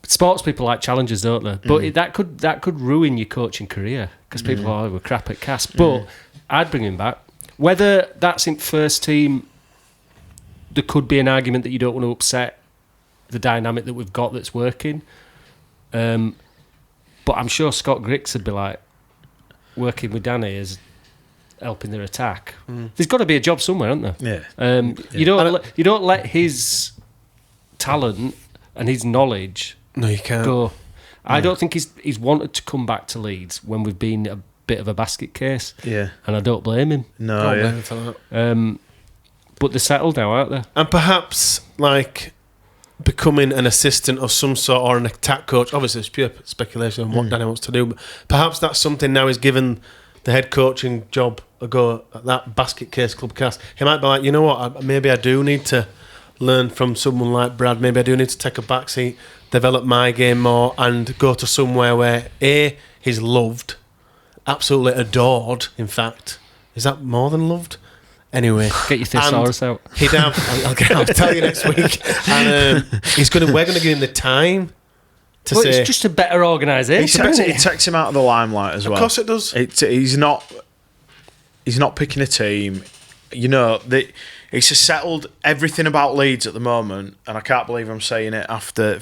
Speaker 3: sports people like challenges, don't they? But that could ruin your coaching career because people were crap at cast. But I'd bring him back. Whether that's in first team, there could be an argument that you don't want to upset the dynamic that we've got that's working. But I'm sure Scott Griggs would be like working with Danny as helping their attack. There's got to be a job somewhere, isn't there?
Speaker 2: Yeah.
Speaker 3: You don't let his talent and his knowledge.
Speaker 1: No, you can't.
Speaker 3: Go. I don't think he's wanted to come back to Leeds when we've been a bit of a basket case.
Speaker 2: Yeah.
Speaker 3: And I don't blame him.
Speaker 2: No,
Speaker 1: Don't blame him for that.
Speaker 3: But they're settled now, aren't they?
Speaker 1: And perhaps, like, becoming an assistant of some sort or an attack coach. Obviously, it's pure speculation on what Danny wants to do. But perhaps that's something now he's given the head coaching job a go at that basket case club cast. He might be like, you know what, maybe I do need to learn from someone like Brad. Maybe I do need to take a backseat, develop my game more, and go to somewhere where A, he's loved, absolutely adored, in fact. Is that more than loved? Anyway.
Speaker 3: Get your thesaurus out.
Speaker 1: I'll tell you next week. And we're going to give him the time to say...
Speaker 3: It's just a better organisation.
Speaker 2: It takes him out of the limelight as well.
Speaker 1: Of course it does.
Speaker 2: He's not picking a team. You know, it's a settled everything about Leeds at the moment, and I can't believe I'm saying it after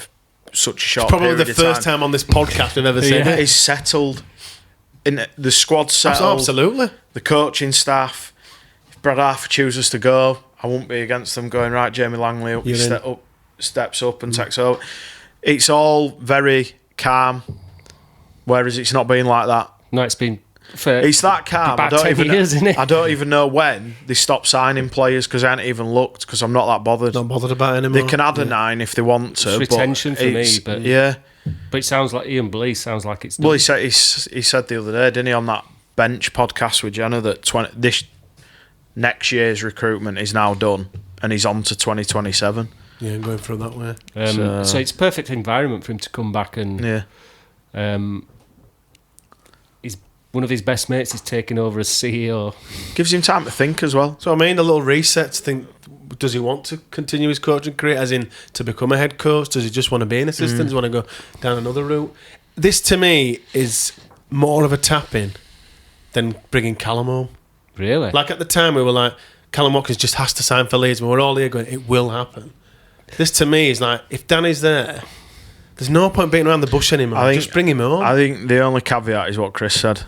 Speaker 2: such a short period of time.
Speaker 1: Probably the first time on this podcast we've ever said it.
Speaker 2: It's settled. In the squad settled.
Speaker 1: Absolutely.
Speaker 2: The coaching staff. If Brad Arthur chooses to go, I won't be against them going, right, Jamie Langley steps up and takes over. It's all very calm, whereas it's not been like that.
Speaker 3: No, it's been for
Speaker 2: it's that calm.
Speaker 3: about 10 years, isn't it?
Speaker 2: I don't even know when they stop signing players because I haven't even looked because I'm not that bothered.
Speaker 1: Not bothered about it anymore.
Speaker 2: They can add a 9 if they want to.
Speaker 3: It's retention for me, but
Speaker 2: yeah.
Speaker 3: But it sounds like Ian Blease sounds like it's done.
Speaker 2: Well, he said the other day, didn't he, on that bench podcast with Jenna that this next year's recruitment is now done and he's on to 2027.
Speaker 1: Yeah, going through that way.
Speaker 3: So it's perfect environment for him to come back and he's one of his best mates is taking over as CEO.
Speaker 2: Gives him time to think as well.
Speaker 1: So I mean, a little reset to think, does he want to continue his coaching career, as in to become a head coach? Does he just want to be an assistant? Does he want to go down another route? This, to me, is more of a tap-in than bringing Callum home.
Speaker 3: Really?
Speaker 1: Like at the time, we were like, Callum Watkins just has to sign for Leeds. We were all here going, it will happen. This, to me, is like, if Danny's there, there's no point beating around the bush anymore. Just bring him home.
Speaker 2: I think the only caveat is what Chris said.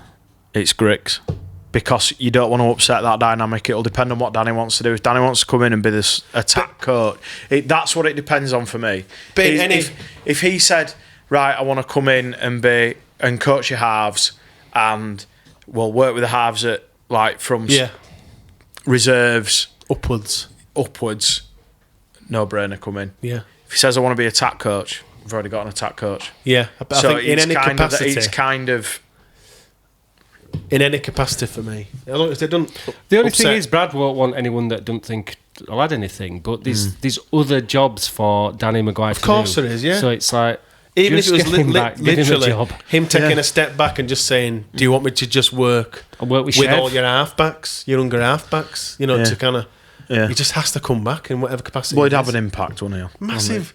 Speaker 2: It's Griggs. Because you don't want to upset that dynamic. It'll depend on what Danny wants to do. If Danny wants to come in and be this attack coach, that's what it depends on for me. But if he said, right, I want to come in and coach your halves and we'll work with the halves at from reserves
Speaker 1: upwards,
Speaker 2: no brainer come in.
Speaker 1: Yeah.
Speaker 2: If he says I want to be attack coach, we've already got an attack coach.
Speaker 1: Yeah, I
Speaker 2: So
Speaker 1: think in any capacity,
Speaker 2: it's kind of
Speaker 1: in any capacity for me. As long as they don't.
Speaker 3: The only
Speaker 1: upset-
Speaker 3: thing is, Brad won't want anyone that don't think I'll add anything. But there's other jobs for Danny Maguire.
Speaker 1: Of course there is, yeah.
Speaker 3: So it's like
Speaker 1: even if
Speaker 3: just
Speaker 1: it was
Speaker 3: get him back, give him a
Speaker 1: literally
Speaker 3: job.
Speaker 1: him taking a step back and just saying, "Do you want me to just work
Speaker 3: I'll work with
Speaker 1: with
Speaker 3: Chev.
Speaker 1: all your halfbacks, your younger halfbacks? You know,
Speaker 2: Yeah.
Speaker 1: to kind of."
Speaker 2: yeah.
Speaker 1: He just has to come back in whatever capacity.
Speaker 2: Well, he'd
Speaker 1: it
Speaker 2: have
Speaker 1: is.
Speaker 2: an impact, wouldn't he?
Speaker 1: Massive.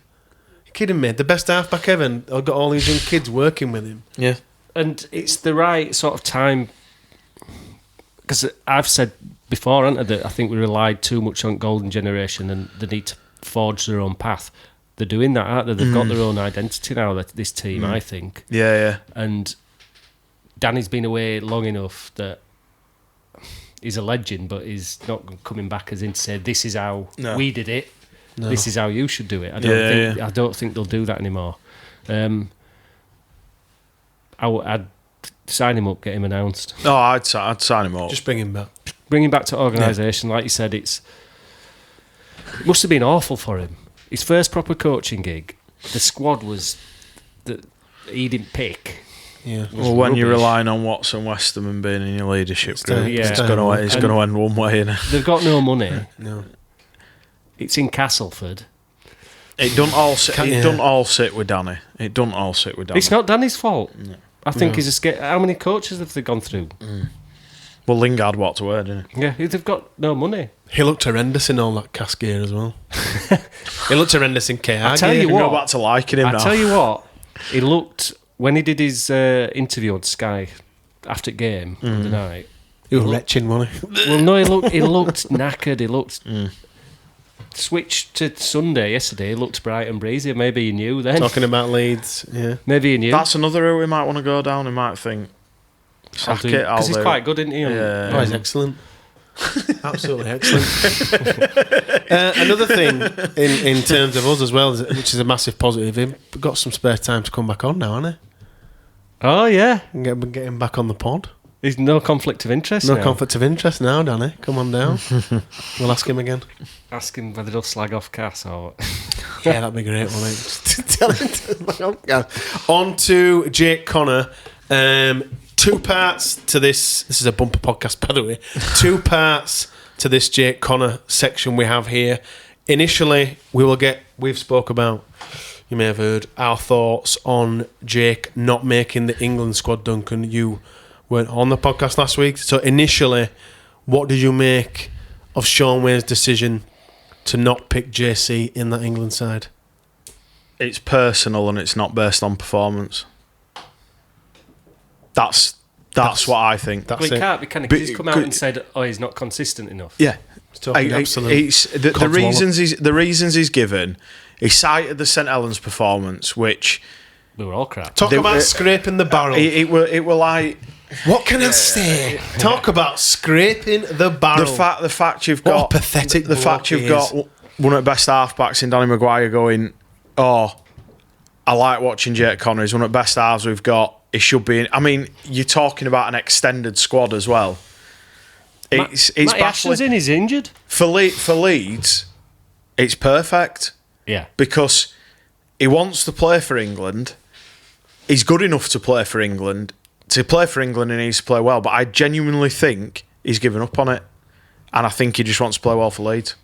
Speaker 1: You kidding me? The best halfback ever. And I've got all these young kids working with him.
Speaker 2: Yeah.
Speaker 3: And it's the right sort of time, because I've said before, haven't I, that I think we relied too much on golden generation and they need to forge their own path. They're doing that, aren't they? They've got their own identity now, this team, I think.
Speaker 2: Yeah, yeah.
Speaker 3: And Danny's been away long enough that he's a legend, but he's not coming back as in to say, this is how we did it.
Speaker 1: No.
Speaker 3: This is how you should do it. I don't think they'll do that anymore. I'd sign him up, get him announced.
Speaker 2: No, I'd sign him up.
Speaker 1: Just bring him back.
Speaker 3: Bring him back to organisation. Like you said, it must have been awful for him. His first proper coaching gig, the squad was that he didn't pick.
Speaker 1: Yeah.
Speaker 2: Well, when you're
Speaker 3: rubbish.
Speaker 2: relying on Watson Westerman being in your leadership group,
Speaker 3: yeah.
Speaker 2: it's going to end one way. Innit?
Speaker 3: They've got no money.
Speaker 1: No.
Speaker 3: It's in Castleford.
Speaker 2: It don't all sit.
Speaker 1: Can't-
Speaker 2: It
Speaker 1: yeah.
Speaker 2: don't all sit with Danny. It don't all sit with Danny.
Speaker 3: It's not Danny's fault. I think
Speaker 1: No.
Speaker 3: he's a how many coaches have they gone through?
Speaker 2: Well, Lingard walked away, didn't he?
Speaker 3: Yeah, they've got no money.
Speaker 1: He looked horrendous in all that cast gear as well. He looked horrendous in KR
Speaker 3: I tell
Speaker 1: gear.
Speaker 3: you
Speaker 2: You can
Speaker 3: what.
Speaker 2: go back to liking him
Speaker 3: I
Speaker 2: now.
Speaker 3: tell you what, he looked when he did his interview on Sky after game the night.
Speaker 1: He was retching, wasn't he?
Speaker 3: Well, no, he looked knackered. He looked switched to Sunday yesterday. He looked bright and breezy. Maybe he knew then.
Speaker 1: Talking about Leeds. Yeah.
Speaker 3: Maybe he knew.
Speaker 2: That's another route we might want to go down. He might think, sack it, I'll
Speaker 3: because he's
Speaker 2: do
Speaker 3: quite
Speaker 2: it.
Speaker 3: good, isn't he?
Speaker 2: Yeah.
Speaker 1: Oh, he's excellent. Absolutely excellent. Another thing in terms of us as well, which is a massive positive, he's got some spare time to come back on now, hasn't
Speaker 3: Oh yeah,
Speaker 1: he? Get him back on the pod.
Speaker 3: there's no conflict of interest.
Speaker 1: No
Speaker 3: now.
Speaker 1: conflict of interest now, Danny. Come on down. We'll ask him again.
Speaker 3: Ask him whether he'll slag off Cass or what.
Speaker 1: Yeah, that'd be great, wouldn't it? Just tell him to on to Jake Connor. 2 parts to this. This is a bumper podcast, by the way. 2 parts to this Jake Connor section we have here. Initially, we've spoke about, you may have heard, our thoughts on Jake not making the England squad, Duncan. You weren't on the podcast last week. So initially, what did you make of Sean Wayne's decision to not pick JC in that England side?
Speaker 2: It's personal and it's not based on performance. That's what I think.
Speaker 1: That's
Speaker 3: Well, he
Speaker 1: it.
Speaker 3: can't be, can he?
Speaker 2: But
Speaker 3: 'Cause he's come out and said, "Oh, he's not consistent enough."
Speaker 2: Yeah.
Speaker 1: He's talking absolute
Speaker 2: It's the reasons he's given. He cited the St Helens performance, which
Speaker 3: We were all crap.
Speaker 1: Talk
Speaker 2: They-
Speaker 1: about scraping the barrel.
Speaker 2: it were like
Speaker 1: What can I say? Talk about scraping the barrel.
Speaker 2: the fact you've
Speaker 1: What a
Speaker 2: got
Speaker 1: pathetic
Speaker 2: the fact
Speaker 1: bloke
Speaker 2: you've
Speaker 1: he
Speaker 2: got
Speaker 1: is.
Speaker 2: one of the best halfbacks in Danny Maguire going, oh, I like watching Jake Connor. He's one of the best halves we've got. He should be in. I mean, you're talking about an extended squad as well. It's
Speaker 3: Matty Ashton's
Speaker 2: baffling.
Speaker 3: in. He's injured.
Speaker 2: For Leeds, it's perfect
Speaker 3: Yeah.
Speaker 2: because he wants to play for England. He's good enough to play for England. To play for England, he needs to play well. But I genuinely think he's given up on it. And I think he just wants to play well for Leeds.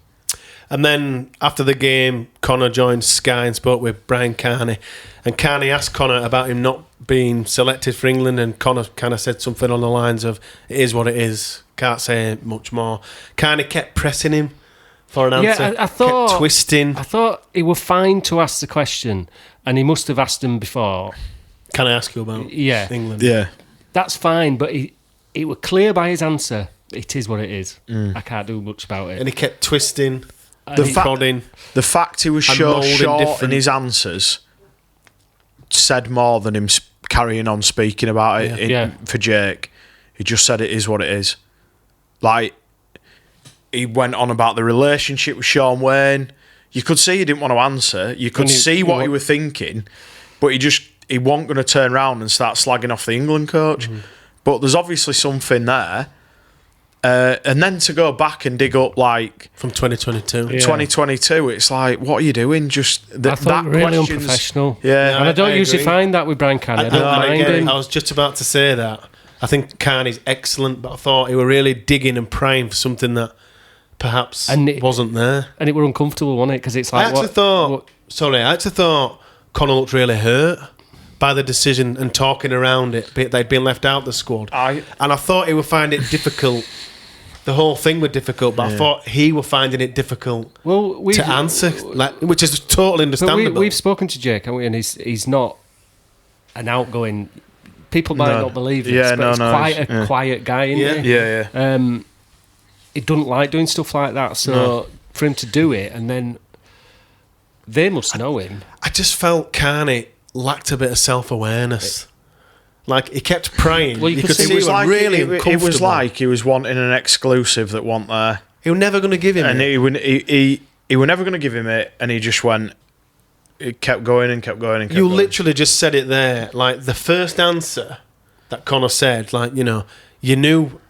Speaker 1: And then after the game, Connor joined Sky and spoke with Brian Carney. And Carney asked Connor about him not being selected for England. And Connor kind of said something on the lines of, it is what it is. Can't say much more. Carney kept pressing him for an answer.
Speaker 3: Yeah, I thought
Speaker 1: kept twisting.
Speaker 3: I thought he were fine to ask the question, and he must have asked him before.
Speaker 1: Can I ask you about
Speaker 3: Yeah.
Speaker 1: England?
Speaker 2: Yeah.
Speaker 3: That's fine, but it were clear by his answer. It is what it is. I can't do much about it.
Speaker 1: And he kept twisting,
Speaker 3: And he-
Speaker 1: prodding.
Speaker 2: The fact he was
Speaker 1: And
Speaker 2: so
Speaker 1: moulding
Speaker 2: short in
Speaker 1: different-
Speaker 2: his answers said more than him carrying on speaking about it
Speaker 3: Yeah.
Speaker 2: for Jake. He just said it is what it is. Like, he went on about the relationship with Sean Wayne. You could see he didn't want to answer. You could
Speaker 3: And
Speaker 2: see what he was thinking, but he wasn't going to turn around and start slagging off the England coach. But there's obviously something there. And then to go back and dig up like
Speaker 1: From 2022.
Speaker 3: Yeah.
Speaker 2: 2022, it's like, what are you doing? Just
Speaker 3: I thought really
Speaker 2: question's-
Speaker 3: unprofessional.
Speaker 2: Yeah,
Speaker 3: And I don't
Speaker 1: I
Speaker 3: usually
Speaker 1: agree.
Speaker 3: find that with Brian Canny. I don't mind him.
Speaker 1: I was just about to say that. I think Carney's excellent, but I thought he were really digging and praying for something that perhaps
Speaker 3: And it-
Speaker 1: wasn't there.
Speaker 3: And it were uncomfortable, wasn't it? Because it's
Speaker 1: I
Speaker 3: like,
Speaker 1: actually thought Connor looked really hurt by the decision and talking around it. They'd been left out the squad. And I thought he would find it difficult. The whole thing was difficult, but I thought he was finding it difficult to answer, which is totally understandable.
Speaker 3: But we've spoken to Jake, haven't we? And he's not an outgoing. People might not believe this,
Speaker 2: Yeah,
Speaker 3: but he's
Speaker 2: no,
Speaker 3: quite
Speaker 2: he's-
Speaker 3: a quiet guy, isn't he?
Speaker 2: yeah.
Speaker 3: He doesn't like doing stuff like that. So for him to do it, and then they must know him.
Speaker 1: I just felt Carney lacked a bit of self-awareness. Like, he kept praying.
Speaker 3: Well, you
Speaker 1: you
Speaker 3: could
Speaker 1: could
Speaker 3: see
Speaker 1: see
Speaker 3: it
Speaker 1: he
Speaker 3: was
Speaker 1: was
Speaker 2: like
Speaker 1: really
Speaker 2: it
Speaker 1: uncomfortable.
Speaker 2: was like he was wanting an exclusive that wasn't there,
Speaker 1: he was never going to give him
Speaker 2: and
Speaker 1: it.
Speaker 2: he were never going to give him it, and he just went. It kept going and kept going and kept
Speaker 1: You
Speaker 2: going.
Speaker 1: literally just said it there. Like, the first answer that Connor said, like, you know, you knew.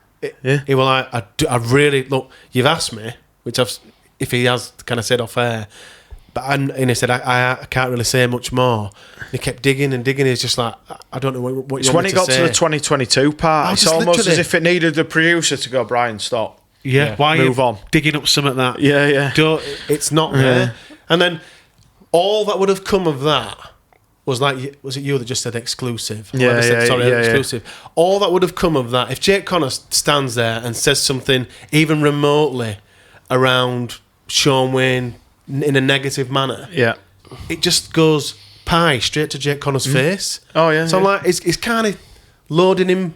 Speaker 1: He was like, I really, look, you've asked me, which if he has kind of said off air, but and he said, I can't really say much more. And he kept digging and digging. He's just like, I don't know what
Speaker 2: It's
Speaker 1: you
Speaker 2: when
Speaker 1: want
Speaker 2: he
Speaker 1: me
Speaker 2: got
Speaker 1: to
Speaker 2: to
Speaker 1: say.
Speaker 2: the 2022 part.
Speaker 1: Oh,
Speaker 2: It's
Speaker 1: just
Speaker 2: almost
Speaker 1: literally-
Speaker 2: as if it needed the producer to go, Brian, stop.
Speaker 1: Yeah, why are
Speaker 2: move
Speaker 1: you
Speaker 2: on.
Speaker 1: digging up some of that?
Speaker 2: Yeah.
Speaker 1: It's not there. And then all that would have come of that was like, was it you that just said exclusive?
Speaker 2: Yeah,
Speaker 1: Whoever said,
Speaker 2: yeah,
Speaker 1: sorry,
Speaker 2: yeah,
Speaker 1: exclusive. All that would have come of that, if Jake Connor stands there and says something even remotely around Sean Wayne in a negative manner,
Speaker 2: Yeah.
Speaker 1: it just goes pie straight to Jake Connor's face.
Speaker 2: Oh, yeah.
Speaker 1: So I'm like, it's kind of loading him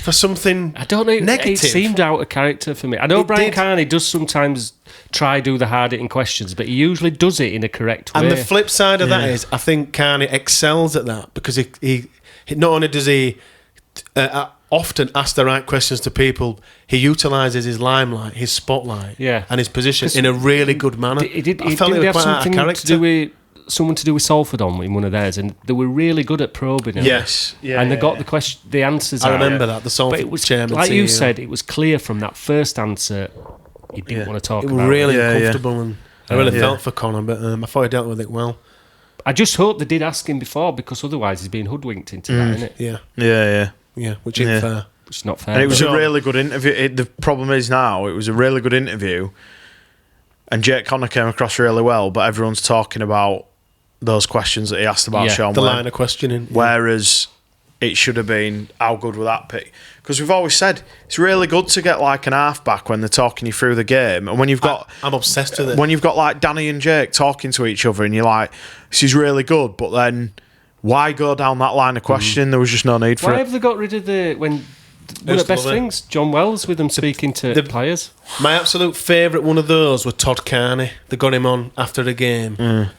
Speaker 1: for something
Speaker 3: I don't know.
Speaker 1: negative.
Speaker 3: It seemed out of character for me. I know
Speaker 1: It
Speaker 3: Brian
Speaker 1: did.
Speaker 3: Carney does sometimes try do the hard hitting questions, but he usually does it in a correct way.
Speaker 1: And the flip side of that is, I think Carney excels at that because he not only does he often ask the right questions to people, he utilises his limelight, his spotlight, and his position in a really good manner.
Speaker 3: He did
Speaker 1: I felt
Speaker 3: did
Speaker 1: he
Speaker 3: have
Speaker 1: was quite out of
Speaker 3: something to
Speaker 1: character.
Speaker 3: do with someone to do with Salford on in one of theirs, and they were really good at probing him.
Speaker 2: Yes. Yeah.
Speaker 3: And they got the answers
Speaker 1: I
Speaker 3: out.
Speaker 1: remember that, the Salford
Speaker 3: But it was,
Speaker 1: chairman.
Speaker 3: like you
Speaker 1: CEO.
Speaker 3: said, it was clear from that first answer he didn't want to talk
Speaker 1: It
Speaker 3: about
Speaker 1: was really
Speaker 3: it.
Speaker 1: uncomfortable, and I really felt for Connor, but I thought he dealt with it well.
Speaker 3: I just hope they did ask him before, because otherwise he's being hoodwinked into that, isn't it?
Speaker 2: Yeah.
Speaker 1: Which ain't fair.
Speaker 3: Which is not fair.
Speaker 2: And it was
Speaker 1: Sure.
Speaker 2: a really good interview. The problem is now, it was a really good interview, and Jake Connor came across really well, but everyone's talking about those questions that he asked about Sean
Speaker 1: The
Speaker 2: Wayne.
Speaker 1: line of questioning.
Speaker 2: Whereas it should have been, how good was that pick? Because we've always said it's really good to get like an halfback when they're talking you through the game, and when you've got
Speaker 1: I'm obsessed with it.
Speaker 2: when you've got like Danny and Jake talking to each other, and you're like, this is really good, but then why go down that line of questioning? There was just no need for
Speaker 3: Why
Speaker 2: it.
Speaker 3: have they got rid of one of
Speaker 1: Used
Speaker 3: the
Speaker 1: to
Speaker 3: best
Speaker 1: love it.
Speaker 3: things? John Wells with them speaking to
Speaker 1: the-
Speaker 3: players.
Speaker 1: My absolute favourite one of those was Todd Carney. They got him on after the game.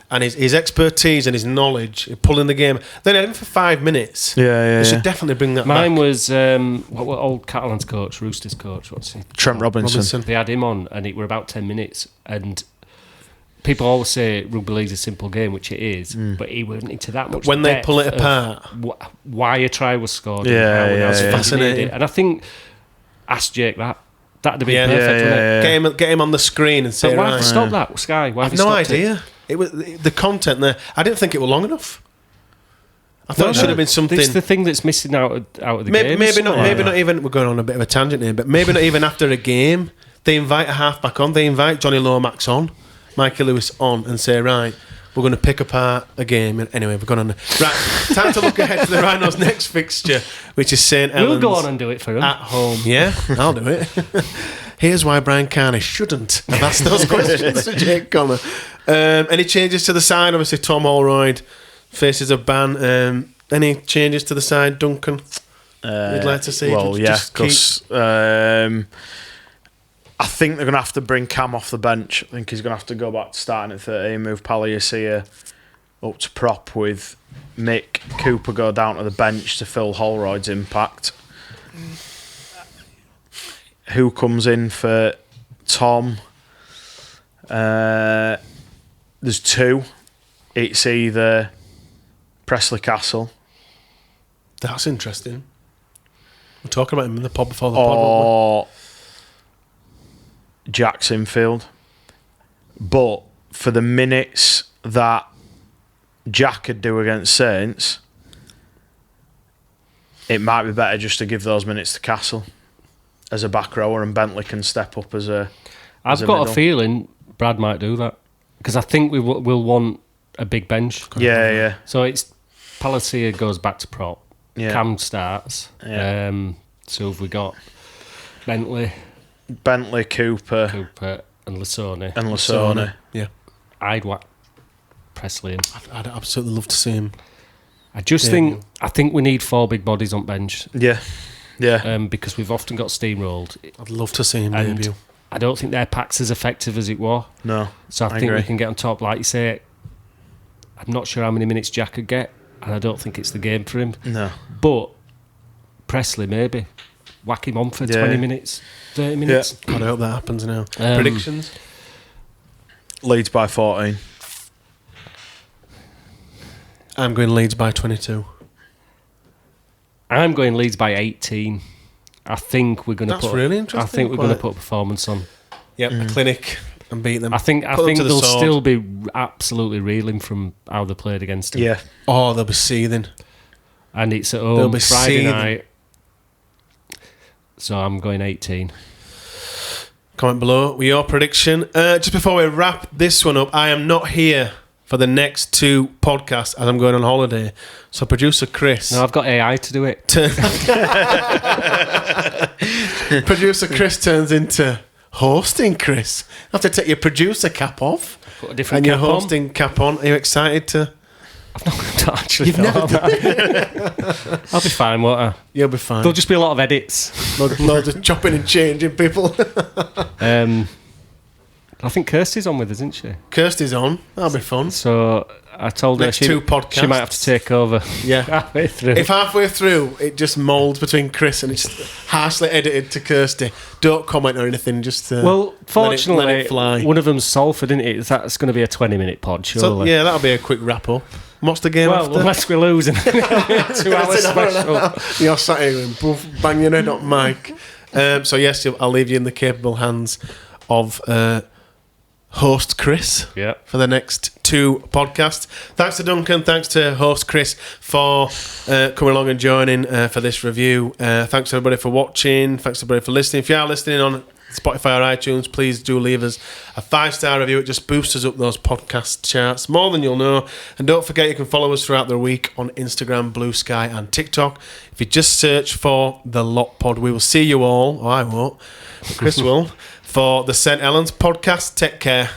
Speaker 1: And his expertise and his knowledge, pulling the game. They had him for 5 minutes.
Speaker 2: Yeah.
Speaker 1: They should definitely bring that
Speaker 3: Mine
Speaker 1: back.
Speaker 3: was what old Catalan's coach, Roosters coach. What's he?
Speaker 2: Trent Robinson.
Speaker 3: They had him on, and it were about 10 minutes. And people always say rugby league's a simple game, which it is, but he went into that much.
Speaker 1: When they
Speaker 3: depth
Speaker 1: pull it
Speaker 3: of
Speaker 1: apart.
Speaker 3: why a try was scored,
Speaker 2: Yeah,
Speaker 3: and how
Speaker 2: yeah, yeah.
Speaker 1: Fascinating.
Speaker 3: And I think ask Jake that. That'd have been
Speaker 1: Yeah.
Speaker 3: perfect, wouldn't it?
Speaker 1: Get him on the screen and say,
Speaker 3: But why
Speaker 1: right.
Speaker 3: have they stopped that, Sky? Why have
Speaker 1: I've
Speaker 3: they
Speaker 1: no
Speaker 3: stopped it?
Speaker 1: idea. It was the content there. I didn't think it was long enough. I thought it should have been something.
Speaker 3: It's the thing that's missing out of the
Speaker 1: Maybe,
Speaker 3: game.
Speaker 1: maybe not.
Speaker 3: somewhere.
Speaker 1: Maybe not even. We're going on a bit of a tangent here, but maybe not even after a game. They invite a halfback on. They invite Johnny Lomax on, Mikey Lewis on, and say, right, we're going to pick apart a game. And anyway, we've gone on. Right, time to look ahead to the Rhinos' next fixture, which is St
Speaker 3: We'll
Speaker 1: Helens
Speaker 3: go on and do it for him.
Speaker 1: at home. Yeah, I'll do it. Here's why Brian Carney shouldn't have asked those questions to Jake Connor. Any changes to the side? Obviously, Tom Holroyd faces a ban. Any changes to the side, Duncan? You'd like to see?
Speaker 2: Well, yeah,
Speaker 1: Just keep-
Speaker 2: because I think they're going to have to bring Cam off the bench. I think he's going to have to go back to starting at 13, move Paliasia up to prop with Mick Cooper go down to the bench to fill Holroyd's impact. Who comes in for Tom? There's two. It's either Presley Castle
Speaker 1: That's interesting. We're talking about him in the pod before the pod, weren't
Speaker 2: or Jackson Field. But for the minutes that Jack could do against Saints, it might be better just to give those minutes to Castle as a back rower, and Bentley can step up as a.
Speaker 3: I've got a feeling Brad might do that because I think we'll want a big bench.
Speaker 2: Yeah.
Speaker 3: So it's Palacia goes back to prop.
Speaker 2: Yeah.
Speaker 3: Cam starts.
Speaker 2: Yeah.
Speaker 3: So have we got Bentley,
Speaker 2: Cooper,
Speaker 3: and Lasoni.
Speaker 2: and Lasoni.
Speaker 1: Yeah.
Speaker 3: I'd whack Presley in.
Speaker 1: I'd absolutely love to see him.
Speaker 3: I think we need 4 big bodies on bench.
Speaker 2: Yeah.
Speaker 3: Because we've often got steamrolled.
Speaker 1: I'd love to see him
Speaker 3: And
Speaker 1: debut.
Speaker 3: I don't think their pack's as effective as it was.
Speaker 2: No.
Speaker 3: So I think
Speaker 2: agree.
Speaker 3: we can get on top. Like you say, I'm not sure how many minutes Jack could get, and I don't think it's the game for him.
Speaker 2: No.
Speaker 3: But Presley, maybe. Whack him on for 20 minutes, 30 minutes.
Speaker 1: God, I hope that happens now. Predictions?
Speaker 2: Leeds by 14.
Speaker 1: I'm going Leeds by 22.
Speaker 3: I'm going Leeds by 18. I think we're going to
Speaker 1: That's
Speaker 3: put.
Speaker 1: really interesting.
Speaker 3: I think we're going to
Speaker 1: Quite.
Speaker 3: put a performance on.
Speaker 1: Yep, a clinic and beat them.
Speaker 3: I think
Speaker 1: Put them to the
Speaker 3: they'll
Speaker 1: sword.
Speaker 3: still be absolutely reeling from how they played against him.
Speaker 2: Yeah.
Speaker 1: Oh, they'll be seething.
Speaker 3: And it's at
Speaker 1: They'll
Speaker 3: home
Speaker 1: be
Speaker 3: Friday
Speaker 1: seething.
Speaker 3: night. So I'm going 18.
Speaker 1: Comment below with your prediction. Just before we wrap this one up, I am not here for the next 2 podcasts as I'm going on holiday. So producer Chris...
Speaker 3: No, I've got AI to do it.
Speaker 1: Producer Chris turns into hosting Chris. You have to take your producer cap off
Speaker 3: Put a different
Speaker 1: and your
Speaker 3: cap on.
Speaker 1: hosting cap on. Are you excited to...
Speaker 3: I've not actually thought about that. I'll be fine, won't I?
Speaker 1: You'll be fine.
Speaker 3: There'll just be a lot of edits.
Speaker 1: Loads of chopping and changing people.
Speaker 3: I think Kirsty's on with us, isn't she?
Speaker 1: Kirsty's on. That'll be fun.
Speaker 3: So I told
Speaker 1: Next
Speaker 3: her
Speaker 1: 2 podcasts.
Speaker 3: she might have to take over
Speaker 1: Yeah.
Speaker 3: halfway through.
Speaker 1: If halfway through it just moulds between Chris and it's harshly edited to Kirsty, don't comment or anything. Just
Speaker 3: well, fortunately,
Speaker 1: let it fly.
Speaker 3: one of them's Salford, isn't it? That's going to be a 20-minute pod,
Speaker 1: So,
Speaker 3: surely.
Speaker 1: yeah, that'll be a quick wrap up. What's the game
Speaker 3: Well,
Speaker 1: after?
Speaker 3: unless we're losing. 2 hours special.
Speaker 1: You're sat here going, boof, bang your head on mic. So yes, I'll leave you in the capable hands of host Chris
Speaker 3: Yeah.
Speaker 1: for the next 2 podcasts. Thanks to Duncan. Thanks to host Chris for coming along and joining for this review. Thanks everybody for watching. Thanks everybody for listening. If you are listening on Spotify or iTunes, please do leave us a 5-star review. It just boosts us up those podcast charts more than you'll know. And don't forget, you can follow us throughout the week on Instagram, Blue Sky and TikTok. If you just search for The Lot Pod, we will see you all, or I won't, but Chris will, for the St. Helens podcast. Take care.